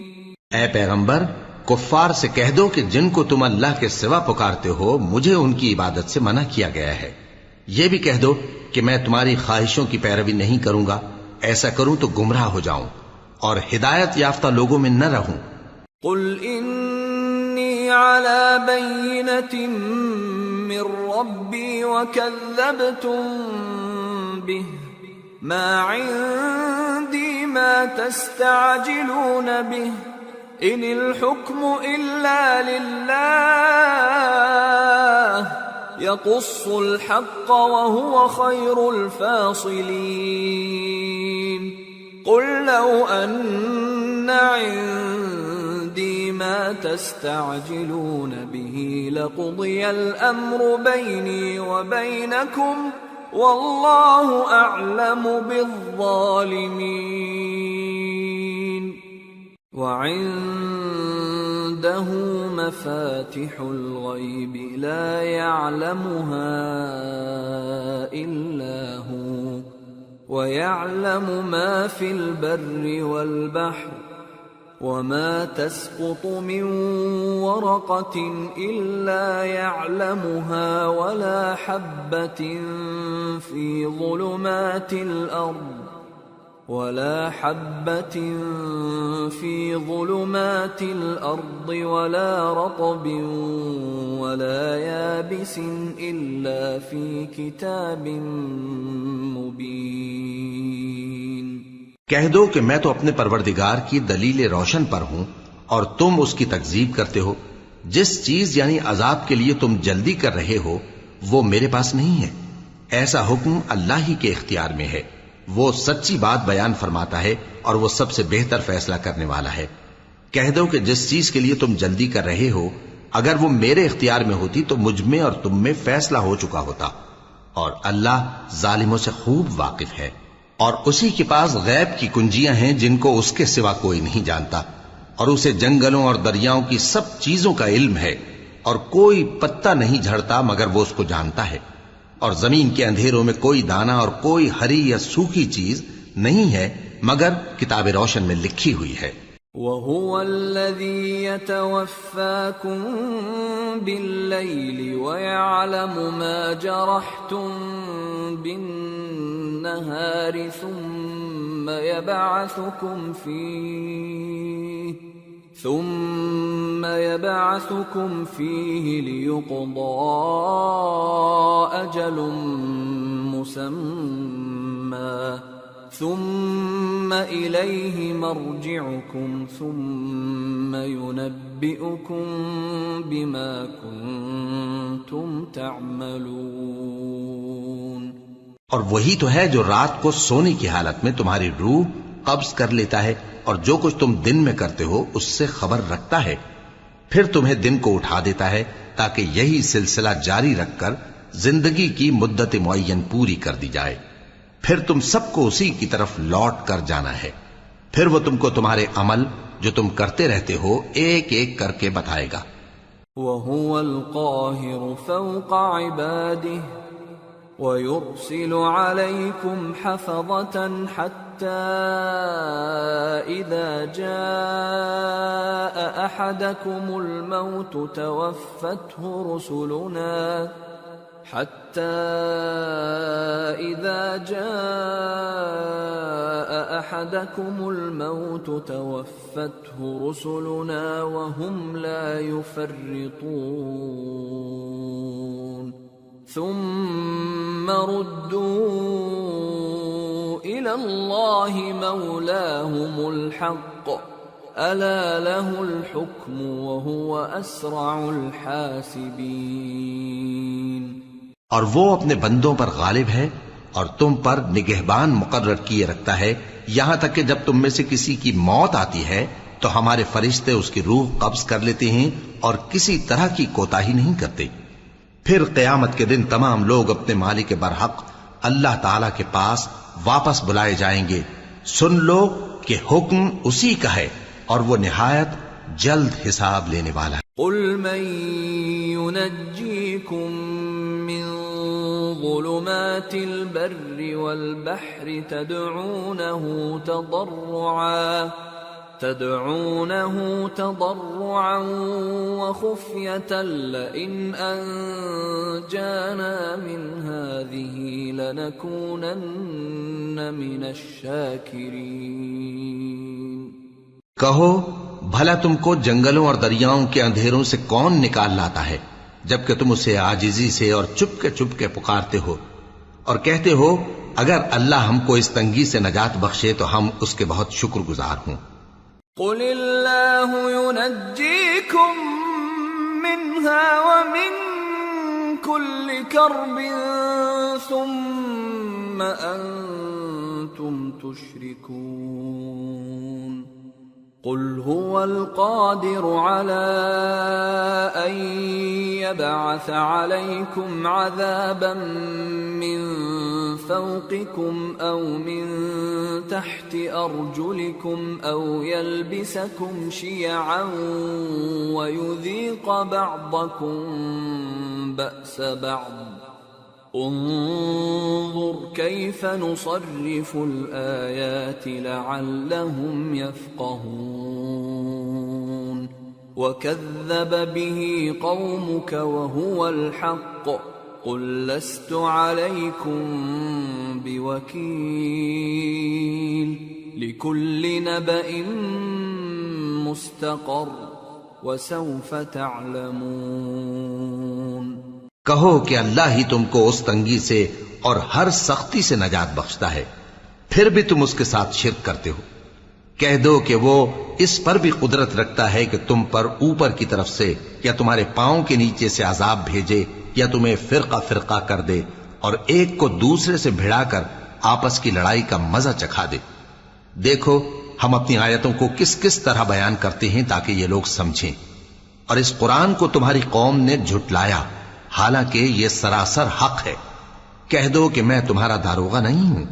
اے پیغمبر، کفار سے کہہ دو کہ جن کو تم اللہ کے سوا پکارتے ہو مجھے ان کی عبادت سے منع کیا گیا ہے۔ یہ بھی کہہ دو کہ میں تمہاری خواہشوں کی پیروی نہیں کروں گا، ایسا کروں تو گمراہ ہو جاؤں اور ہدایت یافتہ لوگوں میں نہ رہوں۔ قل انی علی بینۃ من ربی وکذبتم بہ ما عندی ما تستعجلون بہ ان الحکم الا للہ یقص الحق وهو خیر الفاصلین۔ قل لو ان عندی ما تستعجلون به لقضی الامر بینی وبینکم واللہ اعلم بالظالمین۔ وعنده مفاتح الغیب لا يعلمها الا هو ويعلم ما في البر والبحر وما تسقط من ورقة إلا يعلمها ولا حبة في ظلمات الأرض ولا رطب ولا يابس إلا في كتاب مبين۔ کہہ دو کہ میں تو اپنے پروردگار کی دلیل روشن پر ہوں اور تم اس کی تکذیب کرتے ہو۔ جس چیز یعنی عذاب کے لیے تم جلدی کر رہے ہو وہ میرے پاس نہیں ہے، ایسا حکم اللہ ہی کے اختیار میں ہے۔ وہ سچی بات بیان فرماتا ہے اور وہ سب سے بہتر فیصلہ کرنے والا ہے۔ کہہ دو کہ جس چیز کے لیے تم جلدی کر رہے ہو اگر وہ میرے اختیار میں ہوتی تو مجھ میں اور تم میں فیصلہ ہو چکا ہوتا، اور اللہ ظالموں سے خوب واقف ہے۔ اور اسی کے پاس غیب کی کنجیاں ہیں جن کو اس کے سوا کوئی نہیں جانتا، اور اسے جنگلوں اور دریاؤں کی سب چیزوں کا علم ہے، اور کوئی پتا نہیں جھڑتا مگر وہ اس کو جانتا ہے، اور زمین کے اندھیروں میں کوئی دانہ اور کوئی ہری یا سوکھی چیز نہیں ہے مگر کتاب روشن میں لکھی ہوئی ہے۔ وَهُوَ الَّذِي يَتَوَفَّاكُم بِاللَّيْلِ وَيَعْلَمُ مَا جَرَحْتُم بِالنَّهَارِ ثُمَّ يَبْعَثُكُمْ فِيهِ لِيُقْضَىٰ أَجَلٌ مُّسَمًّى ثم إليه مرجعكم ثم ينبئكم بما كنتم تعملون. اور وہی تو ہے جو رات کو سونے کی حالت میں تمہاری روح قبض کر لیتا ہے اور جو کچھ تم دن میں کرتے ہو اس سے خبر رکھتا ہے، پھر تمہیں دن کو اٹھا دیتا ہے تاکہ یہی سلسلہ جاری رکھ کر زندگی کی مدت معین پوری کر دی جائے. پھر تم سب کو اسی کی طرف لوٹ کر جانا ہے، پھر وہ تم کو تمہارے عمل جو تم کرتے رہتے ہو ایک ایک کر کے بتائے گا. وَهُوَ الْقَاهِرُ فَوْقَ عِبَادِهِ وَيُرْسِلُ عَلَيْكُمْ حَفَظَةً حَتَّى إِذَا جَاءَ أَحَدَكُمُ الْمَوْتُ تَوَفَّتْهُ رُسُلُنَا وَهُمْ لَا يُفَرِّطُونَ ثُمَّ رُدُّوا إِلَى اللَّهِ مَوْلَاهُمُ الْحَقِّ أَلَا لَهُ الْحُكْمُ وَهُوَ أَسْرَعُ الْحَاسِبِينَ. اور وہ اپنے بندوں پر غالب ہے اور تم پر نگہبان مقرر کیے رکھتا ہے یہاں تک کہ جب تم میں سے کسی کی موت آتی ہے تو ہمارے فرشتے اس کی روح قبض کر لیتے ہیں اور کسی طرح کی کوتاہی نہیں کرتے. پھر قیامت کے دن تمام لوگ اپنے مالک برحق اللہ تعالی کے پاس واپس بلائے جائیں گے. سن لو کہ حکم اسی کا ہے اور وہ نہایت جلد حساب لینے والا ہے. قل من ينجيكم من ظلمات البر والبحر تدعونه تضرعا وخفية لئن أنجانا من هذه لنكونن من الشاكرين. کہو بھلا تم کو جنگلوں اور دریاؤں کے اندھیروں سے کون نکال لاتا ہے جبکہ تم اسے عاجزی سے اور چپ کے پکارتے ہو اور کہتے ہو اگر اللہ ہم کو اس تنگی سے نجات بخشے تو ہم اس کے بہت شکر گزار ہوں. قل اللہ ينجيكم منها ومن كل كرب ثم أنتم تشركون. قل هو القادر على أن يبعث عليكم عذابا من فوقكم أو من تحت أرجلكم أو يلبسكم شيعا ويذيق بعضكم بأس بعض. انظر كيف نصرف الآيات لعلهم يفقهون. وكذب به قومك وهو الحق قل لست عليكم بوكيل. لكل نبأ مستقر وسوف تعلمون. کہو کہ اللہ ہی تم کو اس تنگی سے اور ہر سختی سے نجات بخشتا ہے پھر بھی تم اس کے ساتھ شرک کرتے ہو. کہہ دو کہ وہ اس پر بھی قدرت رکھتا ہے کہ تم پر اوپر کی طرف سے یا تمہارے پاؤں کے نیچے سے عذاب بھیجے یا تمہیں فرقہ فرقہ کر دے اور ایک کو دوسرے سے بھڑا کر آپس کی لڑائی کا مزہ چکھا دے. دیکھو ہم اپنی آیتوں کو کس کس طرح بیان کرتے ہیں تاکہ یہ لوگ سمجھیں. اور اس قرآن کو تمہاری قوم نے جھٹلایا حالانکہ یہ سراسر حق ہے. کہہ دو کہ میں تمہارا داروغہ نہیں ہوں.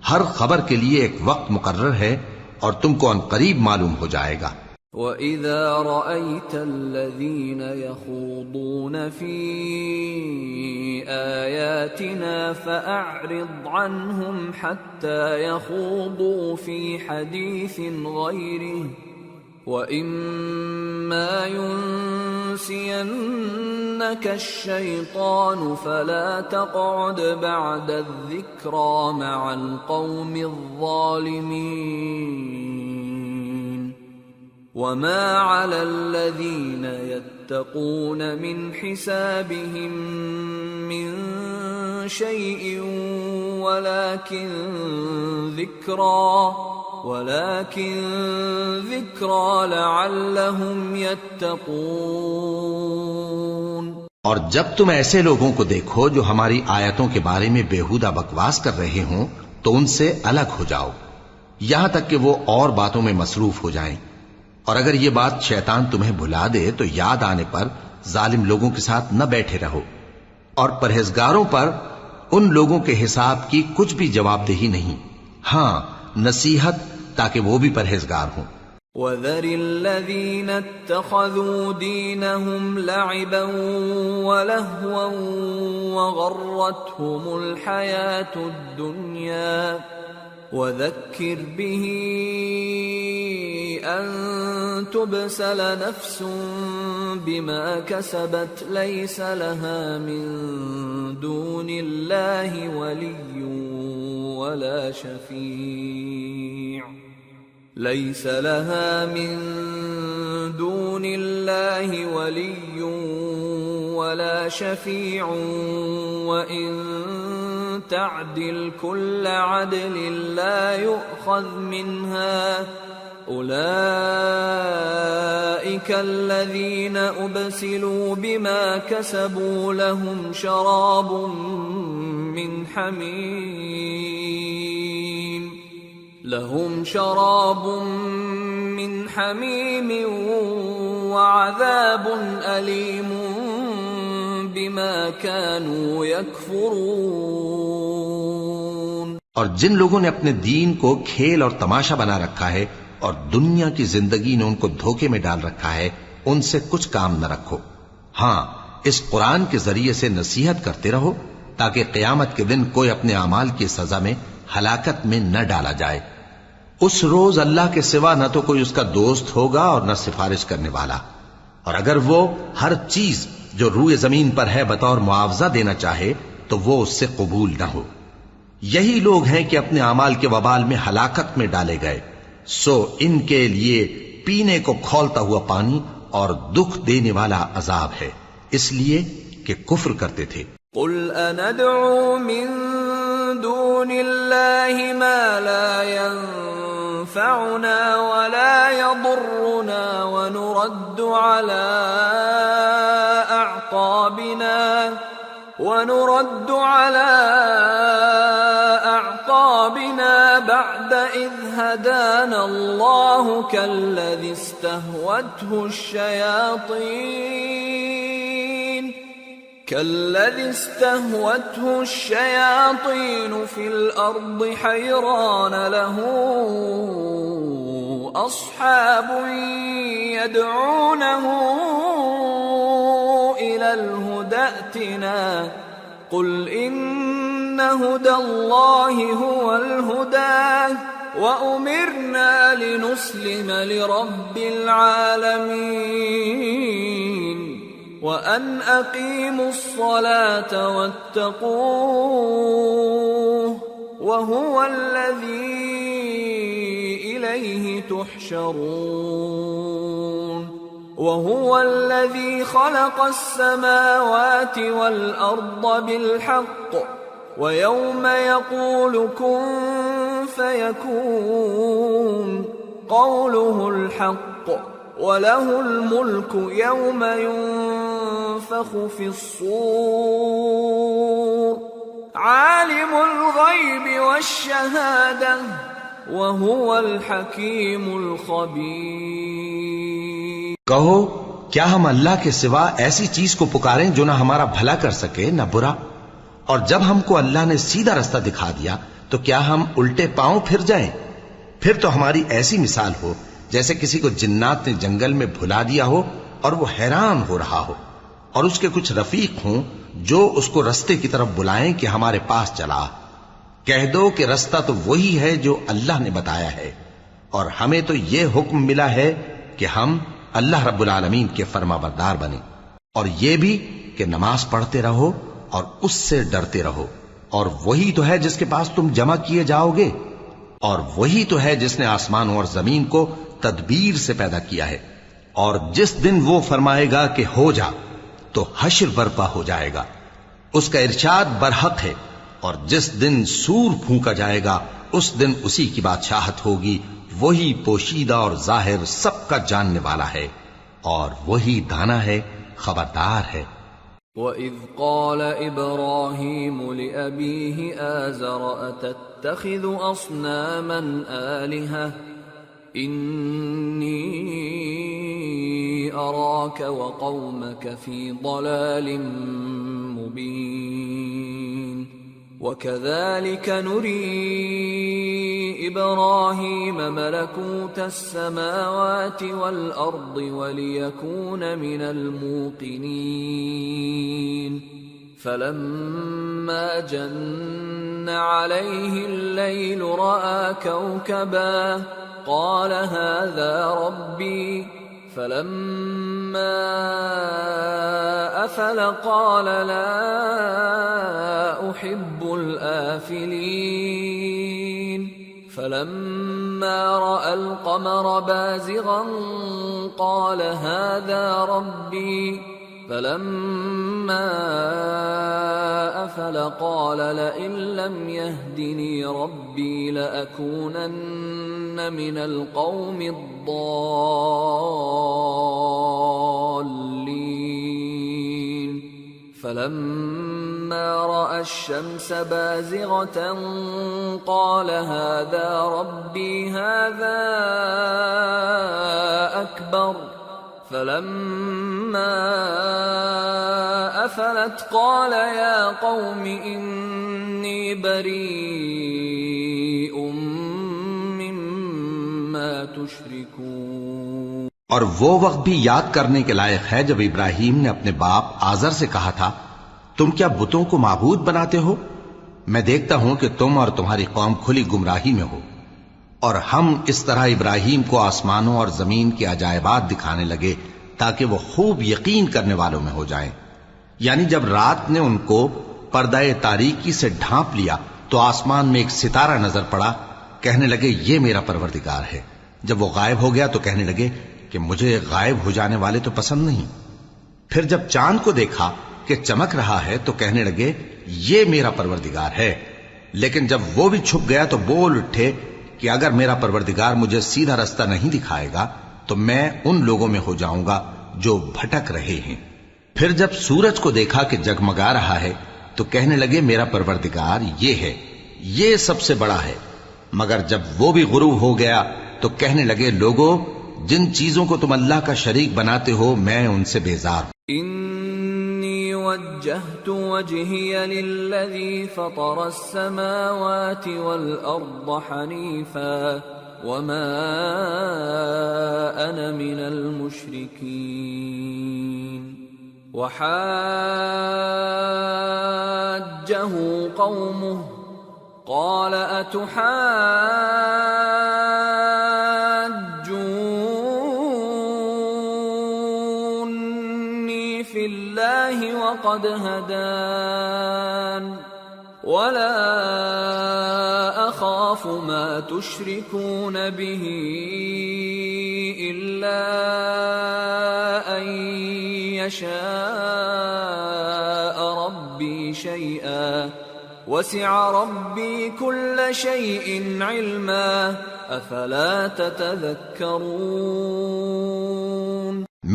ہر خبر کے لیے ایک وقت مقرر ہے اور تم کو ان قریب معلوم ہو جائے گا. وَإِذَا رَأَيْتَ الَّذِينَ يَخُوضُونَ فِي آيَاتِنَا فَأَعْرِضْ عَنْهُمْ حَتَّى يَخُوضُوا فِي حَدِيثٍ غَيْرِهِ وَإِمَّا يُنْسِيَنَّكَ الشَّيْطَانُ فَلَا تَقْعُدْ بَعْدَ الذِّكْرَى مَعَ الْقَوْمِ الظَّالِمِينَ وَمَا عَلَى الَّذِينَ يَتَّقُونَ مِنْ حِسَابِهِمْ مِنْ شَيْءٍ وَلَكِنْ ذِكْرَى لَعَلَّهُمْ يَتَّقُونَ۔ اور جب تم ایسے لوگوں کو دیکھو جو ہماری آیتوں کے بارے میں بےہودہ بکواس کر رہے ہوں تو ان سے الگ ہو جاؤ یہاں تک کہ وہ اور باتوں میں مصروف ہو جائیں، اور اگر یہ بات شیطان تمہیں بھلا دے تو یاد آنے پر ظالم لوگوں کے ساتھ نہ بیٹھے رہو، اور پرہیزگاروں پر ان لوگوں کے حساب کی کچھ بھی جواب دہی نہیں، ہاں نصیحت تاکہ وہ بھی پرہیزگار ہوں۔ وَذَرِ الَّذِينَ اتَّخَذُوا دِينَهُمْ لَعِبًا وَلَهْوًا وَغَرَّتْهُمُ الْحَيَاةُ الدُّنْيَا وَذَكِّرْ بِهِ أَن تُبْسَلَ نَفْسٌ بِمَا كَسَبَتْ لَيْسَ لَهَا مِن دُونِ اللَّهِ وَلِيٌّ وَلَا شَفِيعٌ لَيْسَ لَهَا مِن دُونِ اللَّهِ وَلِيٌّ وَلَا شَفِيعٌ وَإِن تَعْدِلْ كُلَّ عَدْلٍ لَّا يُؤْخَذْ مِنْهَا أُولَئِكَ الَّذِينَ أُبْسِلُوا بِمَا كَسَبُوا لَهُمْ شَرَابٌ من حميم وعذاب أليم بما كانوا يكفرون۔ اور جن لوگوں نے اپنے دین کو کھیل اور تماشا بنا رکھا ہے اور دنیا کی زندگی نے ان کو دھوکے میں ڈال رکھا ہے، ان سے کچھ کام نہ رکھو، ہاں اس قرآن کے ذریعے سے نصیحت کرتے رہو تاکہ قیامت کے دن کوئی اپنے اعمال کی سزا میں ہلاکت میں نہ ڈالا جائے۔ اس روز اللہ کے سوا نہ تو کوئی اس کا دوست ہوگا اور نہ سفارش کرنے والا، اور اگر وہ ہر چیز جو روئے زمین پر ہے بطور معاوضہ دینا چاہے تو وہ اس سے قبول نہ ہو۔ یہی لوگ ہیں کہ اپنے اعمال کے وبال میں ہلاکت میں ڈالے گئے، سو ان کے لیے پینے کو کھولتا ہوا پانی اور دکھ دینے والا عذاب ہے، اس لیے کہ کفر کرتے تھے۔ قل أندعو من دون الله ما لا ينفعنا ولا يضرنا ونرد على أعقابنا بعد إذ هدانا الله كالذي استهوته الشياطين في الأرض حيران له أصحاب يدعونه إلى الهدى ائتنا قل إن هدى الله هو الهدى وأمرنا لنسلم لرب العالمين وَأَنْ أَقِيمُوا الصَّلَاةَ وَاتَّقُوهُ وَهُوَ الَّذِي إِلَيْهِ تُحْشَرُونَ وَهُوَ الَّذِي خَلَقَ السَّمَاوَاتِ وَالْأَرْضَ بِالْحَقِّ وَيَوْمَ يَقُولُ كُن فَيَكُونُ قَوْلُهُ الْحَقُّ وَلَهُ الْمُلْكُ يَوْمَ يُنفَخُ فِي الصُّورِ عَالِمُ الْغَيْبِ وَالشَّهَادَةِ وَهُوَ الْحَكِيمُ الْخَبِيرُ۔ کہو کیا ہم اللہ کے سوا ایسی چیز کو پکاریں جو نہ ہمارا بھلا کر سکے نہ برا؟ اور جب ہم کو اللہ نے سیدھا رستہ دکھا دیا تو کیا ہم الٹے پاؤں پھر جائیں؟ پھر تو ہماری ایسی مثال ہو جیسے کسی کو جنات نے جنگل میں بھلا دیا ہو اور وہ حیران ہو رہا ہو، اور اس کے کچھ رفیق ہوں جو اس کو رستے کی طرف بلائیں کہ ہمارے پاس چلا۔ کہہ دو کہ رستہ تو وہی ہے جو اللہ نے بتایا ہے، اور ہمیں تو یہ حکم ملا ہے کہ ہم اللہ رب العالمین کے فرما بردار بنیں، اور یہ بھی کہ نماز پڑھتے رہو اور اس سے ڈرتے رہو، اور وہی تو ہے جس کے پاس تم جمع کیے جاؤ گے، اور وہی تو ہے جس نے آسمانوں اور زمین کو تدبیر سے پیدا کیا ہے، اور جس دن وہ فرمائے گا کہ ہو جا تو حشر برپا ہو جائے گا، اس کا ارشاد برحق ہے، اور جس دن سور پھونکا جائے گا اس دن اسی کی بادشاہت ہوگی، وہی پوشیدہ اور ظاہر سب کا جاننے والا ہے، اور وہی دانا ہے، خبردار ہے۔ وَإِذْ قَالَ إِبْرَاهِيمُ لِأَبِيهِ آزَرَ أَتَتَّخِذُ أَصْنَامًا آلِهَةً إِنِّي أَرَاكَ وَقَوْمَكَ فِي ضَلَالٍ مُبِينٍ وَكَذَلِكَ نُرِي إِبْرَاهِيمَ مَلَكُوتَ السَّمَاوَاتِ وَالْأَرْضِ وَلِيَكُونَ مِنَ الْمُوقِنِينَ فَلَمَّا جَنَّ عَلَيْهِ اللَّيْلُ رَأَى كَوْكَبًا قَالَ هَذَا رَبِّي فَلَمَّا أَفَلَ قَالَ لَا أُحِبُّ الْآفِلِينَ فَلَمَّا رَأَى الْقَمَرَ بَازِغًا قَالَ هَذَا رَبِّي فَلَمَّا أَفَلَ قَالَ لَئِن لَّمْ يَهْدِنِي رَبِّي لَأَكُونَنَّ مِنَ الْقَوْمِ الضَّالِّينَ فَلَمَّا رَأَى الشَّمْسَ بَازِغَةً قَالَ هَذَا رَبِّي هَذَا أَكْبَرُ فَلَمَّا أَفَلَتْ قَالَ يَا قَوْمِ إِنِّي بَرِيءٌ مِّمَّا تُشْرِكُونَ۔ اور وہ وقت بھی یاد کرنے کے لائق ہے جب ابراہیم نے اپنے باپ آزر سے کہا تھا، تم کیا بتوں کو معبود بناتے ہو؟ میں دیکھتا ہوں کہ تم اور تمہاری قوم کھلی گمراہی میں ہو۔ اور ہم اس طرح ابراہیم کو آسمانوں اور زمین کے عجائبات دکھانے لگے تاکہ وہ خوب یقین کرنے والوں میں ہو جائیں۔ یعنی جب رات نے ان کو پردہ تاریکی سے ڈھانپ لیا تو آسمان میں ایک ستارہ نظر پڑا، کہنے لگے یہ میرا پروردگار ہے۔ جب وہ غائب ہو گیا تو کہنے لگے کہ مجھے غائب ہو جانے والے تو پسند نہیں۔ پھر جب چاند کو دیکھا کہ چمک رہا ہے تو کہنے لگے یہ میرا پروردگار ہے۔ لیکن جب وہ بھی چھپ گیا تو بول اٹھے کہ اگر میرا پروردگار مجھے سیدھا رستہ نہیں دکھائے گا تو میں ان لوگوں میں ہو جاؤں گا جو بھٹک رہے ہیں۔ پھر جب سورج کو دیکھا کہ جگمگا رہا ہے تو کہنے لگے میرا پروردگار یہ ہے، یہ سب سے بڑا ہے۔ مگر جب وہ بھی غروب ہو گیا تو کہنے لگے لوگو، جن چیزوں کو تم اللہ کا شریک بناتے ہو میں ان سے بیزار ہوں۔ انی وجہت وجہی للذی فطر السماوات والارض حنیفا وما انا من المشرکین وحاجہ قومه قال اتحاجونی فی اللہ وقد هدان ولا اخاف ما تشركون به الا ان يشاء ربي شيئا وسع ربي كل شيء علما افلا تتذكرون۔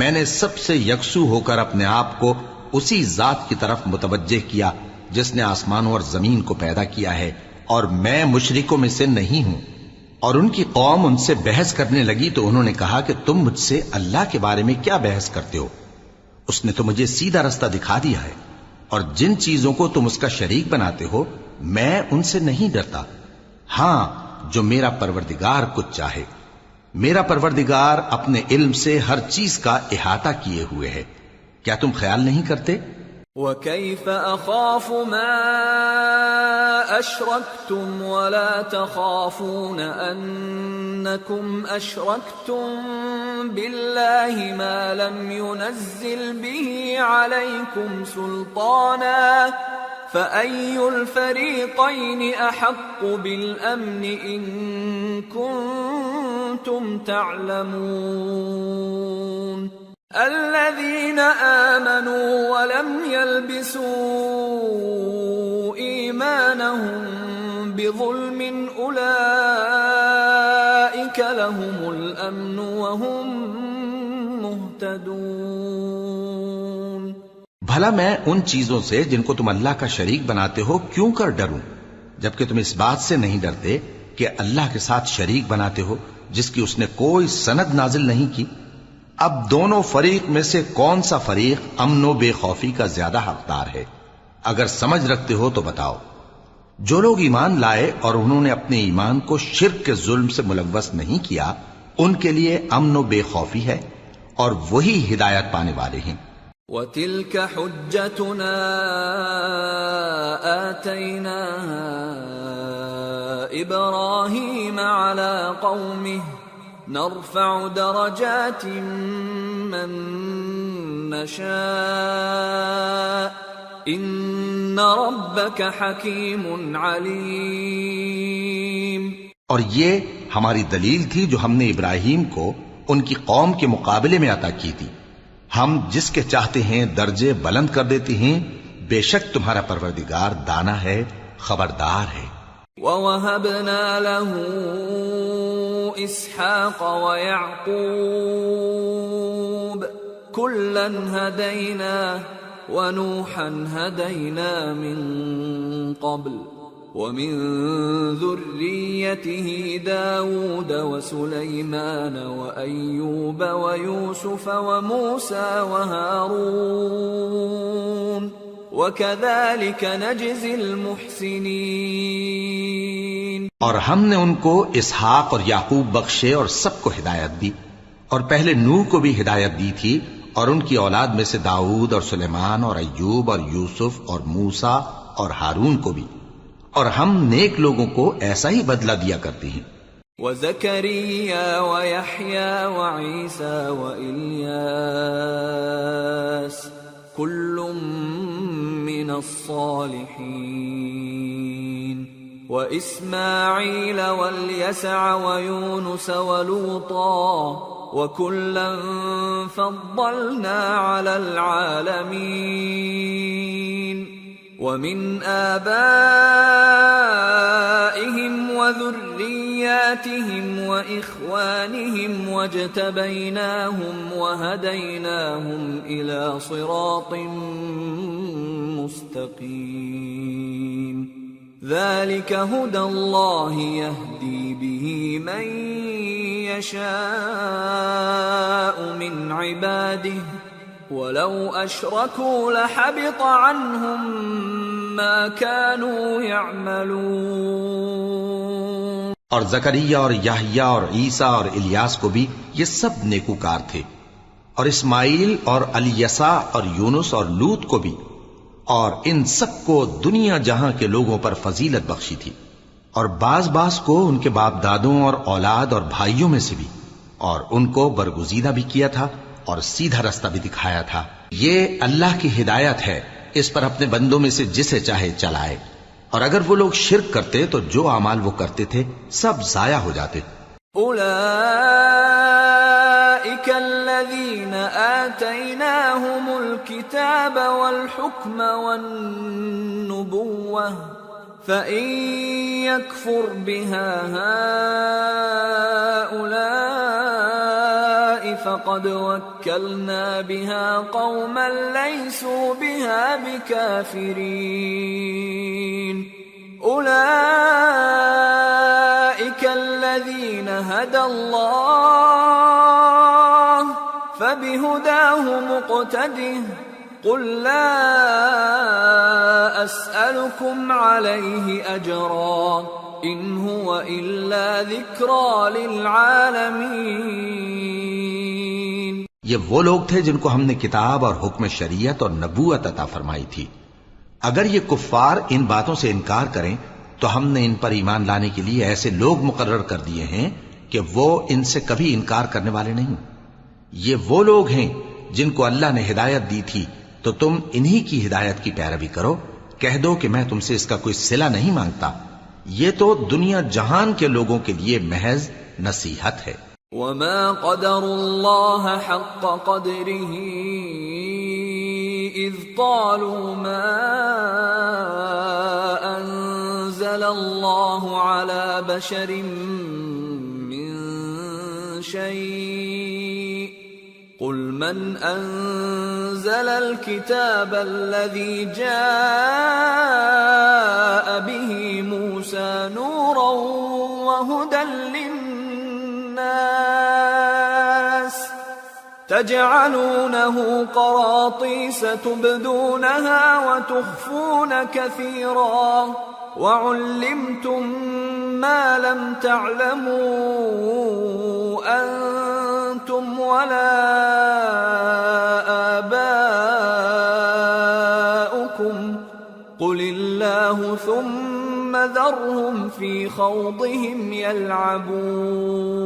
میں نے سب سے یکسو ہو کر اپنے آپ کو اسی ذات کی طرف متوجہ کیا جس نے آسمانوں اور زمین کو پیدا کیا ہے، اور میں مشرکوں میں سے نہیں ہوں۔ اور ان کی قوم ان سے بحث کرنے لگی تو انہوں نے کہا کہ تم مجھ سے اللہ کے بارے میں کیا بحث کرتے ہو؟ اس نے تو مجھے سیدھا رستہ دکھا دیا ہے، اور جن چیزوں کو تم اس کا شریک بناتے ہو میں ان سے نہیں ڈرتا، ہاں جو میرا پروردگار کچھ چاہے۔ میرا پروردگار اپنے علم سے ہر چیز کا احاطہ کیے ہوئے ہے۔ کیا تم خیال نہیں کرتے وَكَيْفَ أَخَافُ مَا أَشْرَكْتُمْ وَلَا تَخَافُونَ أَنَّكُمْ أَشْرَكْتُمْ بِاللَّهِ مَا لَمْ يُنَزِّلْ بِهِ عَلَيْكُمْ سُلْطَانًا فَأَيُّ الْفَرِيقَيْنِ أَحَقُّ بِالْأَمْنِ إِن كُنتُمْ تَعْلَمُونَ الَّذِينَ آمَنُوا وَلَمْ يَلْبِسُوا إِيمَانَهُم بِظُلْمٍ أُولَئِكَ لَهُمُ الْأَمْنُ وَهُمْ مُهْتَدُونَ۔ بھلا میں ان چیزوں سے جن کو تم اللہ کا شریک بناتے ہو کیوں کر ڈروں، جبکہ تم اس بات سے نہیں ڈرتے کہ اللہ کے ساتھ شریک بناتے ہو جس کی اس نے کوئی سند نازل نہیں کی۔ اب دونوں فریق میں سے کون سا فریق امن و بے خوفی کا زیادہ حقدار ہے؟ اگر سمجھ رکھتے ہو تو بتاؤ۔ جو لوگ ایمان لائے اور انہوں نے اپنے ایمان کو شرک کے ظلم سے ملوث نہیں کیا، ان کے لیے امن و بے خوفی ہے اور وہی ہدایت پانے والے ہیں۔ وَتِلْكَ حُجَّتُنَا آتَيْنَاهَا إِبْرَاهِيمَ عَلَى قَوْمِهِ نَرْفَعُ دَرَجَاتٍ مَّن نَّشَاءُ إِنَّ رَبَّكَ حَكِيمٌ عَلِيمٌ۔ اور یہ ہماری دلیل تھی جو ہم نے ابراہیم کو ان کی قوم کے مقابلے میں عطا کی تھی، ہم جس کے چاہتے ہیں درجے بلند کر دیتے ہیں، بے شک تمہارا پروردگار دانا ہے، خبردار ہے۔ وَوَهَبْنَا لَهُ إِسْحَاقَ وَيَعْقُوبَ كُلًّا هَدَيْنَا وَنُوحًا هَدَيْنَا مِن قَبْلُ وَمِن ذُرِّيَّتِهِ دَاوُودَ وَسُلَيْمَانَ وَأَيُّوبَ وَيُوسُفَ وَمُوسَى وَهَارُونَ وَكَذَلِكَ نَجْزِي الْمُحْسِنِينَ۔ اور ہم نے ان کو اسحاق اور یعقوب بخشے اور سب کو ہدایت دی، اور پہلے نوح کو بھی ہدایت دی تھی، اور ان کی اولاد میں سے داؤد اور سلیمان اور ایوب اور یوسف اور موسیٰ اور ہارون کو بھی، اور ہم نیک لوگوں کو ایسا ہی بدلہ دیا کرتے ہیں۔ وَزَكَرِيَّا وَيَحْيَا وَعِيسَى وَإِلْيَاسَ كُلٌّ مِّنَ الصَّالِحِينَ وَإِسْمَاعِيلَ وَالْيَسَعَ وَيُونُسَ وَلُوطًا وَكُلًّا فَضَّلْنَا عَلَى الْعَالَمِينَ وَمِنْ آبَائِهِمْ وَذُرِّيَّاتِهِمْ وَإِخْوَانِهِمْ وَاجْتَبَيْنَاهُمْ وَهَدَيْنَاهُمْ إِلَى صِرَاطٍ مُسْتَقِيمٍ ذَلِكَ هُدَى اللَّهِ يَهْدِي بِهِ مَن يَشَاءُ مِنْ عِبَادِهِ وَلَوْ أَشْرَكُوا لَحَبِطَ عَنْهُمْ مَا كَانُوا يَعْمَلُونَ۔ اور زکریا اور یحییٰ اور عیسیٰ اور الیاس کو بھی یہ سب نیکوکار تھے، اور اسماعیل اور الیسع اور یونس اور لوط کو بھی، اور ان سب کو دنیا جہاں کے لوگوں پر فضیلت بخشی تھی، اور بعض کو ان کے باپ دادوں اور اولاد اور بھائیوں میں سے بھی، اور ان کو برگزیدہ بھی کیا تھا اور سیدھا رستہ بھی دکھایا تھا۔ یہ اللہ کی ہدایت ہے، اس پر اپنے بندوں میں سے جسے چاہے چلائے، اور اگر وہ لوگ شرک کرتے تو جو اعمال وہ کرتے تھے سب ضائع ہو جاتے۔ أولئك الذين آتيناهم الكتاب والحكم والنبوة فإن يكفر بها هؤلاء فقد وكلنا بها قوما ليسوا بها بكافرين أولئك الذين هدى الله فبهداه مقتده قل لا أسألكم عليه أجرا إن هو إلا ذكرى للعالمين۔ یہ وہ لوگ تھے جن کو ہم نے کتاب اور حکم شریعت اور نبوت عطا فرمائی تھی. اگر یہ کفار ان باتوں سے انکار کریں تو ہم نے ان پر ایمان لانے کے لیے ایسے لوگ مقرر کر دیے ہیں کہ وہ ان سے کبھی انکار کرنے والے نہیں. یہ وہ لوگ ہیں جن کو اللہ نے ہدایت دی تھی تو تم انہی کی ہدایت کی پیروی کرو. کہہ دو کہ میں تم سے اس کا کوئی صلہ نہیں مانگتا، یہ تو دنیا جہان کے لوگوں کے لیے محض نصیحت ہے. وما قدر الله حق قدره إذ قالوا ما أنزل الله على بشر من شيء قل من أنزل الكتاب الذي جاء به موسى نورا وهدى للناس تجعلونه قراطيس تبدونها وتخفون كثيرا وعلمتم ما لم تعلموا أنتم ولا آباؤكم قل الله ثم ذرهم في خوضهم يلعبون.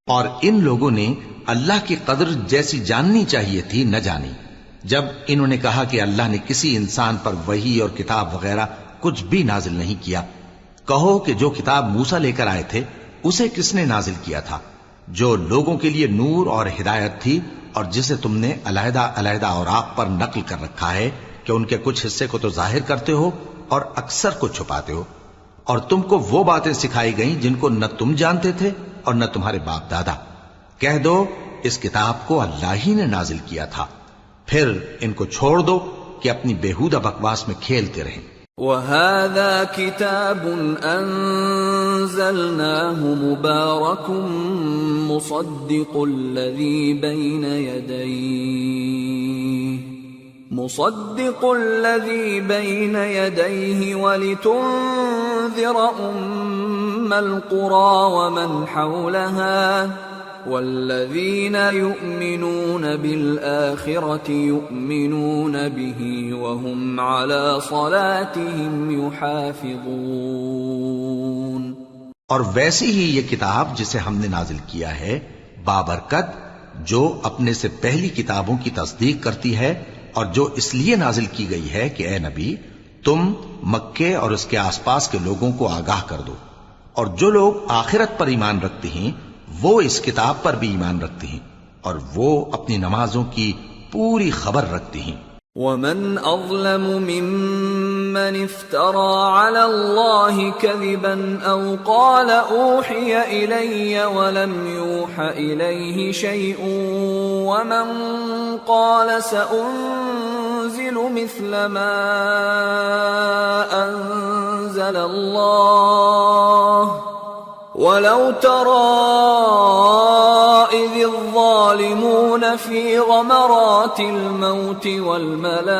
اور ان لوگوں نے اللہ کی قدر جیسی جاننی چاہیے تھی نہ جانی جب انہوں نے کہا کہ اللہ نے کسی انسان پر وحی اور کتاب وغیرہ کچھ بھی نازل نہیں کیا. کہو کہ جو کتاب موسیٰ لے کر آئے تھے اسے کس نے نازل کیا تھا، جو لوگوں کے لیے نور اور ہدایت تھی، اور جسے تم نے علیحدہ علیحدہ اوراق پر نقل کر رکھا ہے کہ ان کے کچھ حصے کو تو ظاہر کرتے ہو اور اکثر کو چھپاتے ہو. اور تم کو وہ باتیں سکھائی گئیں جن کو نہ تم جانتے تھے اور نہ تمہارے باپ دادا. کہہ دو اس کتاب کو اللہ ہی نے نازل کیا تھا، پھر ان کو چھوڑ دو کہ اپنی بیہودہ بکواس میں کھیلتے رہیں. وَهَذَا كِتَابٌ أَنزَلْنَاهُ مُبَارَكٌ مُصَدِّقُ الَّذِي بَيْنَ يَدَيْهِ وَلِتُنذِرَ أُمَّ الْقُرَى وَمَنْ حَوْلَهَا وَالَّذِينَ يُؤْمِنُونَ بِالْآخِرَةِ يُؤْمِنُونَ بِهِ وَهُمْ عَلَى صَلَاتِهِمْ يُحَافِظُونَ. اور ویسی ہی یہ کتاب جسے ہم نے نازل کیا ہے بابرکت، جو اپنے سے پہلی کتابوں کی تصدیق کرتی ہے، اور جو اس لیے نازل کی گئی ہے کہ اے نبی تم مکے اور اس کے آس پاس کے لوگوں کو آگاہ کر دو. اور جو لوگ آخرت پر ایمان رکھتے ہیں وہ اس کتاب پر بھی ایمان رکھتے ہیں اور وہ اپنی نمازوں کی پوری خبر رکھتے ہیں. وَمَنْ أَظْلَمُ مِمَّنِ افْتَرَى عَلَى اللَّهِ كَذِبًا أَوْ قَالَ أُوحِيَ إِلَيَّ وَلَمْ يُوحَ إِلَيْهِ شَيْءٌ وَمَنْ قَالَ سَأُنزِلُ مِثْلَ مَا أَنزَلَ اللَّهُ وَلَوْ تَرَى إِذِ الظَّالِمُونَ فِي غَمَرَاتِ الْمَوْتِ وَالْمَلَائِكَةُ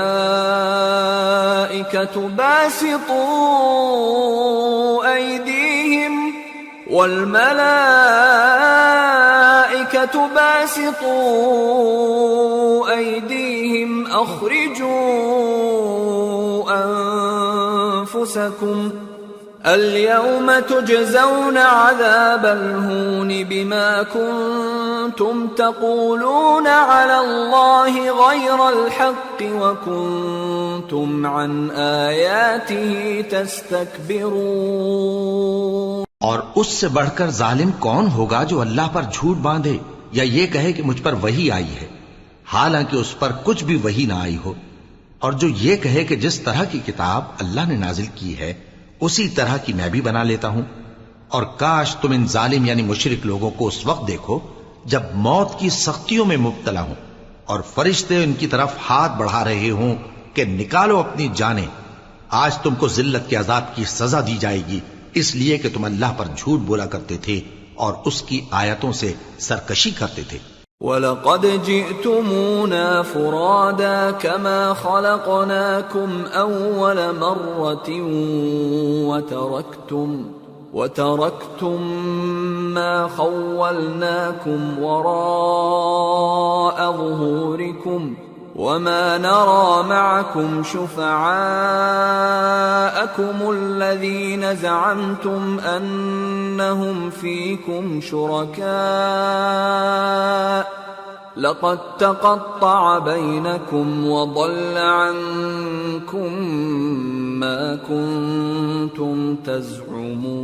باسطوا أيديهم أخرجوا أنفسكم اليوم تجزون عذاب الهون بما كنتم تقولون على الله غير الحق وكنتم عن آياته تستكبرون. اور اس سے بڑھ کر ظالم کون ہوگا جو اللہ پر جھوٹ باندھے یا یہ کہے کہ مجھ پر وحی آئی ہے حالانکہ اس پر کچھ بھی وحی نہ آئی ہو، اور جو یہ کہے کہ جس طرح کی کتاب اللہ نے نازل کی ہے اسی طرح کی میں بھی بنا لیتا ہوں. اور کاش تم ان ظالم یعنی مشرک لوگوں کو اس وقت دیکھو جب موت کی سختیوں میں مبتلا ہوں اور فرشتے ان کی طرف ہاتھ بڑھا رہے ہوں کہ نکالو اپنی جانیں، آج تم کو ذلت کے عذاب کی سزا دی جائے گی اس لیے کہ تم اللہ پر جھوٹ بولا کرتے تھے اور اس کی آیتوں سے سرکشی کرتے تھے. وَلَقَدْ جِئْتُمُونَا فُرَادَى كَمَا خَلَقْنَاكُمْ أَوَّلَ مَرَّةٍ وَتَرَكْتُم مَّا خَوَّلْنَاكُمْ وَرَاءَ ظُهُورِكُمْ وَمَا نَرَىٰ مَعَكُمْ شُفَعَاءَكُمُ الَّذِينَ زَعَمْتُمْ أَنَّهُمْ فِيكُمْ شُرَكَاءُ لَقَد تَّقَطَّعَ بَيْنَكُمْ وَضَلَّ عَنكُم مَّا كُنتُمْ تَزْعُمُونَ۔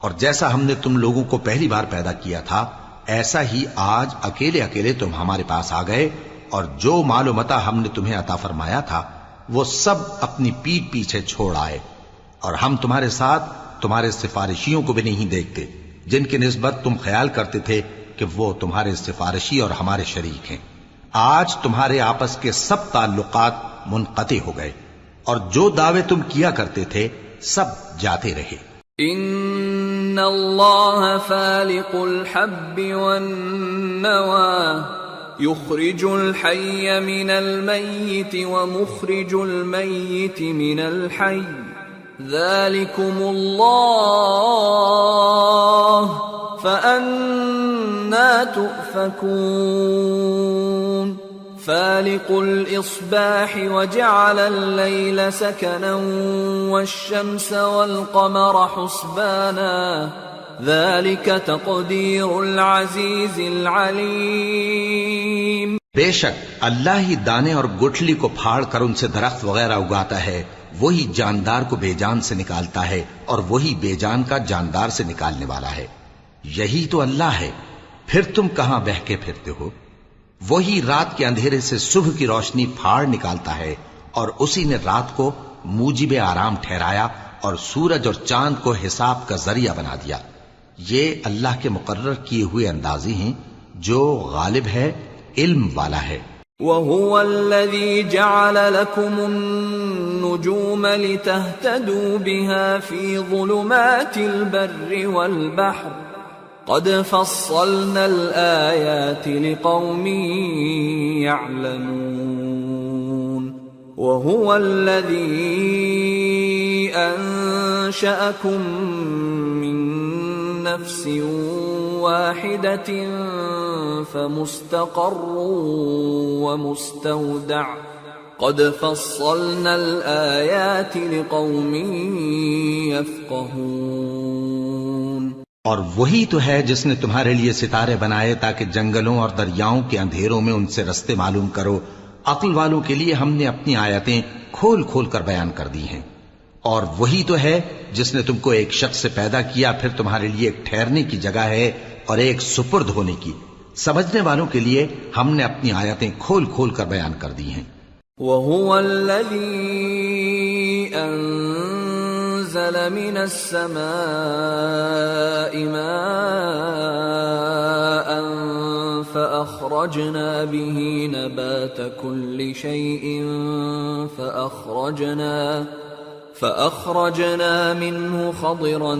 اور جیسا ہم نے تم لوگوں کو پہلی بار پیدا کیا تھا، ایسا ہی آج اکیلے اکیلے تم ہمارے پاس آ گئے، اور جو مال و متاع ہم نے تمہیں عطا فرمایا تھا وہ سب اپنی پیٹھ پیچھے چھوڑ آئے، اور ہم تمہارے ساتھ تمہارے سفارشیوں کو بھی نہیں دیکھتے جن کی نسبت تم خیال کرتے تھے کہ وہ تمہارے سفارشی اور ہمارے شریک ہیں۔ آج تمہارے آپس کے سب تعلقات منقطع ہو گئے، اور جو دعوے تم کیا کرتے تھے سب جاتے رہے۔ ان اللہ فالق الحب والنوى يخرج الحي من الميت ومخرج الميت من الحي ذلكم الله فأنا تؤفكون فالق الإصباح وجعل الليل سكنا والشمس والقمر حسبانا ذلك تقدير العزيز العليم۔ بے شک اللہ ہی دانے اور گٹھلی کو پھاڑ کر ان سے درخت وغیرہ اگاتا ہے، وہی جاندار کو بے جان سے نکالتا ہے اور وہی بے جان کا جاندار سے نکالنے والا ہے۔ یہی تو اللہ ہے، پھر تم کہاں بہکے پھرتے ہو؟ وہی رات کے اندھیرے سے صبح کی روشنی پھاڑ نکالتا ہے، اور اسی نے رات کو موجب آرام ٹھہرایا اور سورج اور چاند کو حساب کا ذریعہ بنا دیا۔ یہ اللہ کے مقرر کیے ہوئے اندازی ہیں جو غالب ہے، علم والا ہے۔ وَهُوَ الَّذِي جَعَلَ لَكُمُ النُّجُومَ لِتَهْتَدُوا بِهَا فِي ظُلُمَاتِ الْبَرِّ وَالْبَحْرِ قَدْ فَصَّلْنَا الْآيَاتِ لِقَوْمٍ يَعْلَمُونَ وَهُوَ الَّذِي أَنشَأَكُم مِّن نَّفْسٍ وَاحِدَةٍ فَمُسْتَقَرٌّ وَمُسْتَوْدَعٌ قَدْ فَصَّلْنَا الْآيَاتِ لِقَوْمٍ يَفْقَهُونَ۔ اور وہی تو ہے جس نے تمہارے لیے ستارے بنائے تاکہ جنگلوں اور دریاؤں کے اندھیروں میں ان سے رستے معلوم کرو۔ عقل والوں کے لیے ہم نے اپنی آیتیں کھول کھول کر بیان کر دی ہیں۔ اور وہی تو ہے جس نے تم کو ایک شخص سے پیدا کیا، پھر تمہارے لیے ایک ٹھہرنے کی جگہ ہے اور ایک سپرد ہونے کی۔ سمجھنے والوں کے لیے ہم نے اپنی آیتیں کھول کھول کر بیان کر دی ہیں۔ وَهُوَ الَّذِي أَنزَلَ مِنَ السَّمَاءِ مَاءً فَأَخْرَجْنَا بِهِ نَبَاتَ كُلِّ شَيْءٍ فأخرجنا منه خضرا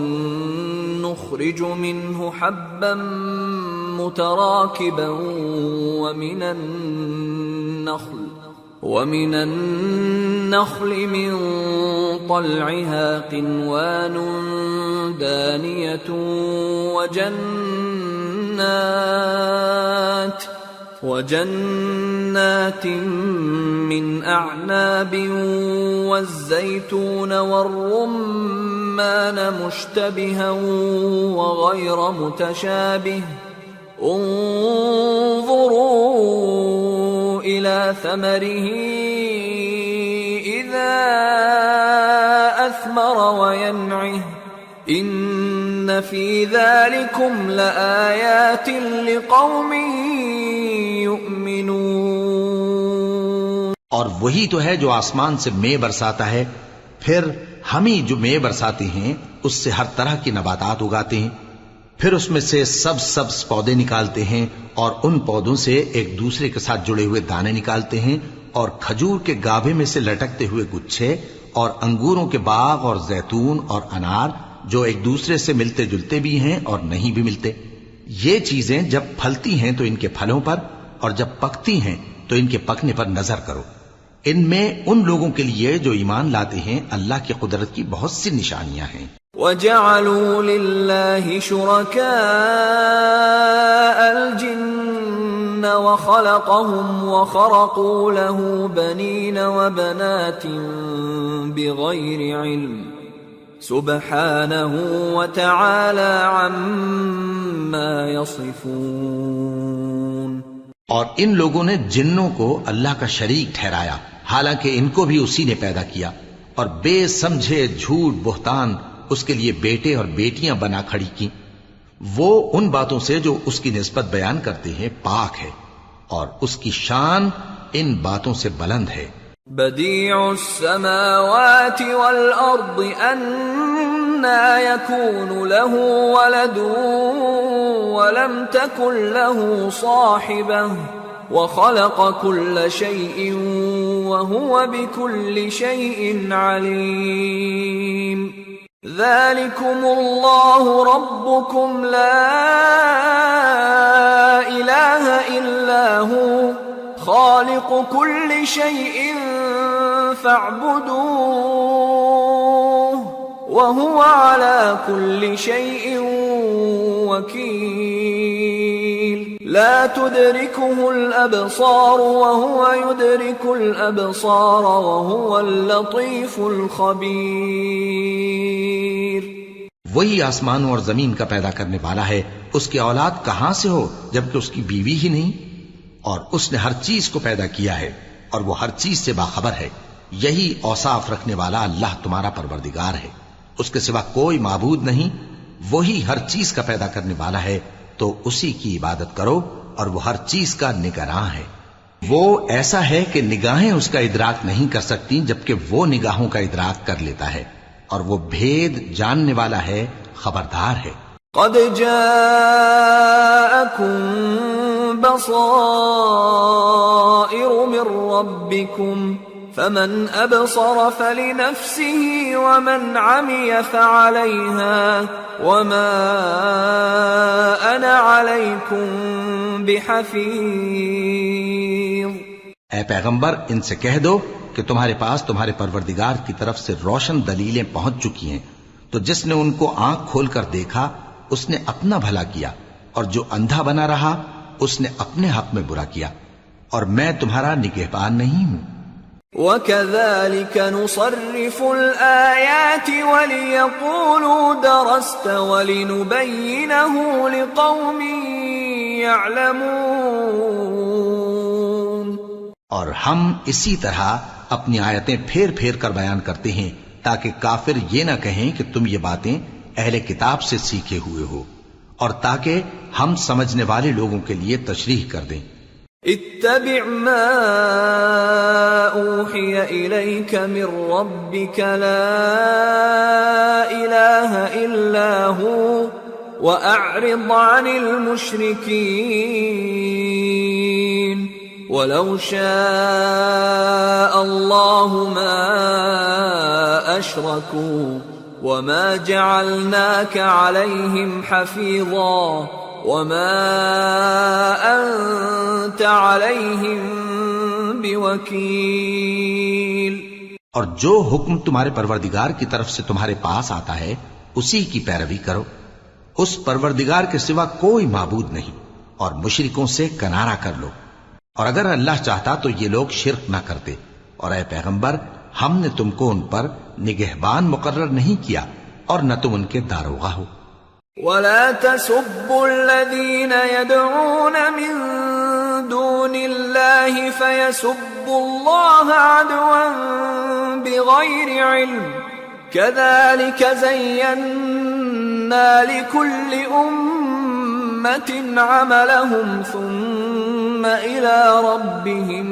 نخرج منه حبا متراكبا ومن النخل من طلعها قنوان دانية وجنات من أعناب والزيتون والرمان مشتبها وغير متشابه انظروا إلى ثمره إذا أثمر وينعه إن في ذلكم لآيات لقوم يؤمنون۔ اور وہی تو ہے جو آسمان سے مے برساتا ہے، پھر ہم ہی جو مے برساتے ہیں اس سے ہر طرح کی نباتات اگاتے ہیں، پھر اس میں سے سبز پودے نکالتے ہیں اور ان پودوں سے ایک دوسرے کے ساتھ جڑے ہوئے دانے نکالتے ہیں، اور کھجور کے گابھے میں سے لٹکتے ہوئے گچھے، اور انگوروں کے باغ اور زیتون اور انار جو ایک دوسرے سے ملتے جلتے بھی ہیں اور نہیں بھی ملتے۔ یہ چیزیں جب پھلتی ہیں تو ان کے پھلوں پر، اور جب پکتی ہیں تو ان کے پکنے پر نظر کرو۔ ان میں ان لوگوں کے لیے جو ایمان لاتے ہیں اللہ کی قدرت کی بہت سی نشانیاں ہیں۔ وَجَعَلُوا لِلَّهِ شُرَكَاءَ الْجِنَّ وَخَلَقَهُمْ وَخَرَقُوا لَهُ بَنِينَ وَبَنَاتٍ بِغَيْرِ عِلْمٍ سُبْحَانَهُ وَتَعَالَى عَمَّا يَصِفُونَ۔ اور ان لوگوں نے جنوں کو اللہ کا شریک ٹھہرایا، حالانکہ ان کو بھی اسی نے پیدا کیا، اور بے سمجھے جھوٹ بہتان اس کے لیے بیٹے اور بیٹیاں بنا کھڑی کی۔ وہ ان باتوں سے جو اس کی نسبت بیان کرتے ہیں پاک ہے، اور اس کی شان ان باتوں سے بلند ہے۔ بدیع السماوات والارض انا يكون له ولد ولم تكن له صاحبة وخلق كل شيء وهو بكل شيء عليم۔ ذلكم الله ربكم لا إله إلا هو خالق كل شيء فاعبدوه وهو على كل شيء وكيل۔ لا تدركه الأبصار وهو يدرك الأبصار وهو اللطيف الخبير۔ وہی آسمانوں اور زمین کا پیدا کرنے والا ہے، اس کی اولاد کہاں سے ہو جبکہ اس کی بیوی ہی نہیں، اور اس نے ہر چیز کو پیدا کیا ہے اور وہ ہر چیز سے باخبر ہے۔ یہی اوصاف رکھنے والا اللہ تمہارا پروردگار ہے، اس کے سوا کوئی معبود نہیں۔ وہی ہر چیز کا پیدا کرنے والا ہے، تو اسی کی عبادت کرو، اور وہ ہر چیز کا نگراں ہے۔ وہ ایسا ہے کہ نگاہیں اس کا ادراک نہیں کر سکتی، جبکہ وہ نگاہوں کا ادراک کر لیتا ہے، اور وہ بھید جاننے والا ہے، خبردار ہے۔ قد جاءكم بصائر من ربكم فمن أبصر فلنفسه ومن عمي فعليها وما أنا عليكم بحفيظ۔ اے پیغمبر ان سے کہہ دو کہ تمہارے پاس تمہارے پروردگار کی طرف سے روشن دلیلیں پہنچ چکی ہیں، تو جس نے ان کو آنکھ کھول کر دیکھا اس نے اپنا بھلا کیا، اور جو اندھا بنا رہا اس نے اپنے حق میں برا کیا، اور میں تمہارا نگہبان نہیں ہوں۔ وَكَذَلِكَ نُصَرِّفُ الْآيَاتِ وَلِيَقُولُوا دَرَسْتَ وَلِنُبَيِّنَهُ لِقَوْمٍ يَعْلَمُونَ۔ اور ہم اسی طرح اپنی آیتیں پھیر پھیر کر بیان کرتے ہیں تاکہ کافر یہ نہ کہیں کہ تم یہ باتیں اہل کتاب سے سیکھے ہوئے ہو، اور تاکہ ہم سمجھنے والے لوگوں کے لیے تشریح کر دیں۔ اتبع ما اوحی الیک من ربک لا الہ الا ہو واعرض عن المشرکین ولو شاء اللہ ما اشرکوا وما جعلناك عليهم حفيظا وما أنت عليهم بوكيل۔ اور جو حکم تمہارے پروردگار کی طرف سے تمہارے پاس آتا ہے اسی کی پیروی کرو، اس پروردگار کے سوا کوئی معبود نہیں، اور مشرکوں سے کنارہ کر لو، اور اگر اللہ چاہتا تو یہ لوگ شرک نہ کرتے، اور اے پیغمبر ہم نے تم کو ان پر نگہبان مقرر نہیں کیا اور نہ تم ان کے داروغہ ہو۔ وَلَا تَسُبُّوا الَّذِينَ يَدْعُونَ مِن دُونِ اللَّهِ فَيَسُبُّوا اللَّهَ عَدْوًا بِغَيْرِ عِلْمٍ كَذَلِكَ زَيَّنَّا لِكُلِّ أُمَّةٍ عَمَلَهُمْ ثُمَّ إِلَى رَبِّهِمْ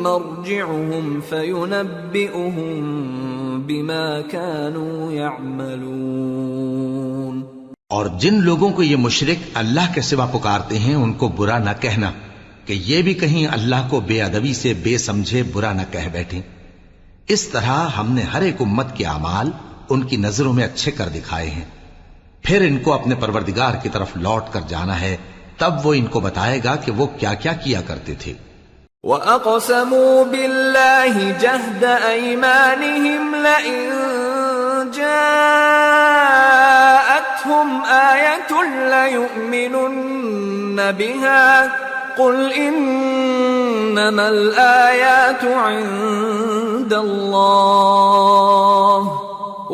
مرجعهم فينبئهم بما كانوا يعملون۔ اور جن لوگوں کو یہ مشرک اللہ کے سوا پکارتے ہیں ان کو برا نہ کہنا کہ یہ بھی کہیں اللہ کو بے ادبی سے بے سمجھے برا نہ کہہ بیٹھیں۔ اس طرح ہم نے ہر ایک امت کے اعمال ان کی نظروں میں اچھے کر دکھائے ہیں۔ پھر ان کو اپنے پروردگار کی طرف لوٹ کر جانا ہے، تب وہ ان کو بتائے گا کہ وہ کیا کیا کیا کرتے تھے۔ وَأَقْسَمُوا بِاللَّهِ جَهْدَ أَيْمَانِهِمْ لَئِن جَاءَتْهُمْ آيَةٌ لَيُؤْمِنُنَّ بِهَا قُلْ إِنَّمَا الْآيَاتُ عِندَ اللَّهِ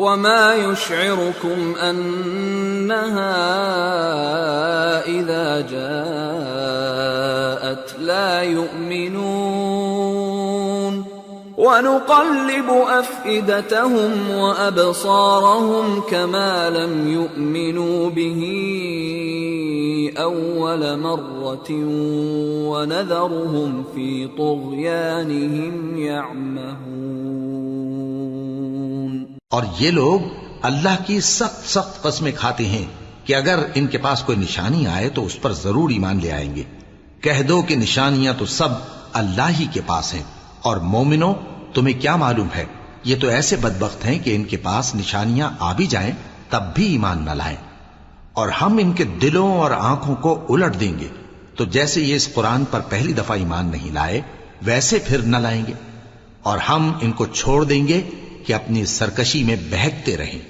وَمَا يُشْعِرُكُمْ أَنَّهَا إِذَا جَاءَتْ لَا يُؤْمِنُونَ وَنُقَلِّبُ أَفْئِدَتَهُمْ وَأَبْصَارَهُمْ كَمَا لَمْ يُؤْمِنُوا بِهِ أَوَّلَ مَرَّةٍ وَنَذَرُهُمْ فِي طُغْيَانِهِمْ يَعْمَهُونَ۔ اور یہ لوگ اللہ کی سخت سخت قسمیں کھاتے ہیں کہ اگر ان کے پاس کوئی نشانی آئے تو اس پر ضرور ایمان لے آئیں گے۔ کہہ دو کہ نشانیاں تو سب اللہ ہی کے پاس ہیں، اور مومنوں تمہیں کیا معلوم ہے، یہ تو ایسے بدبخت ہیں کہ ان کے پاس نشانیاں آ بھی جائیں تب بھی ایمان نہ لائیں، اور ہم ان کے دلوں اور آنکھوں کو الٹ دیں گے، تو جیسے یہ اس قرآن پر پہلی دفعہ ایمان نہیں لائے ویسے پھر نہ لائیں گے، اور ہم ان کو چھوڑ دیں گے کہ اپنی سرکشی میں بہکتے رہیں۔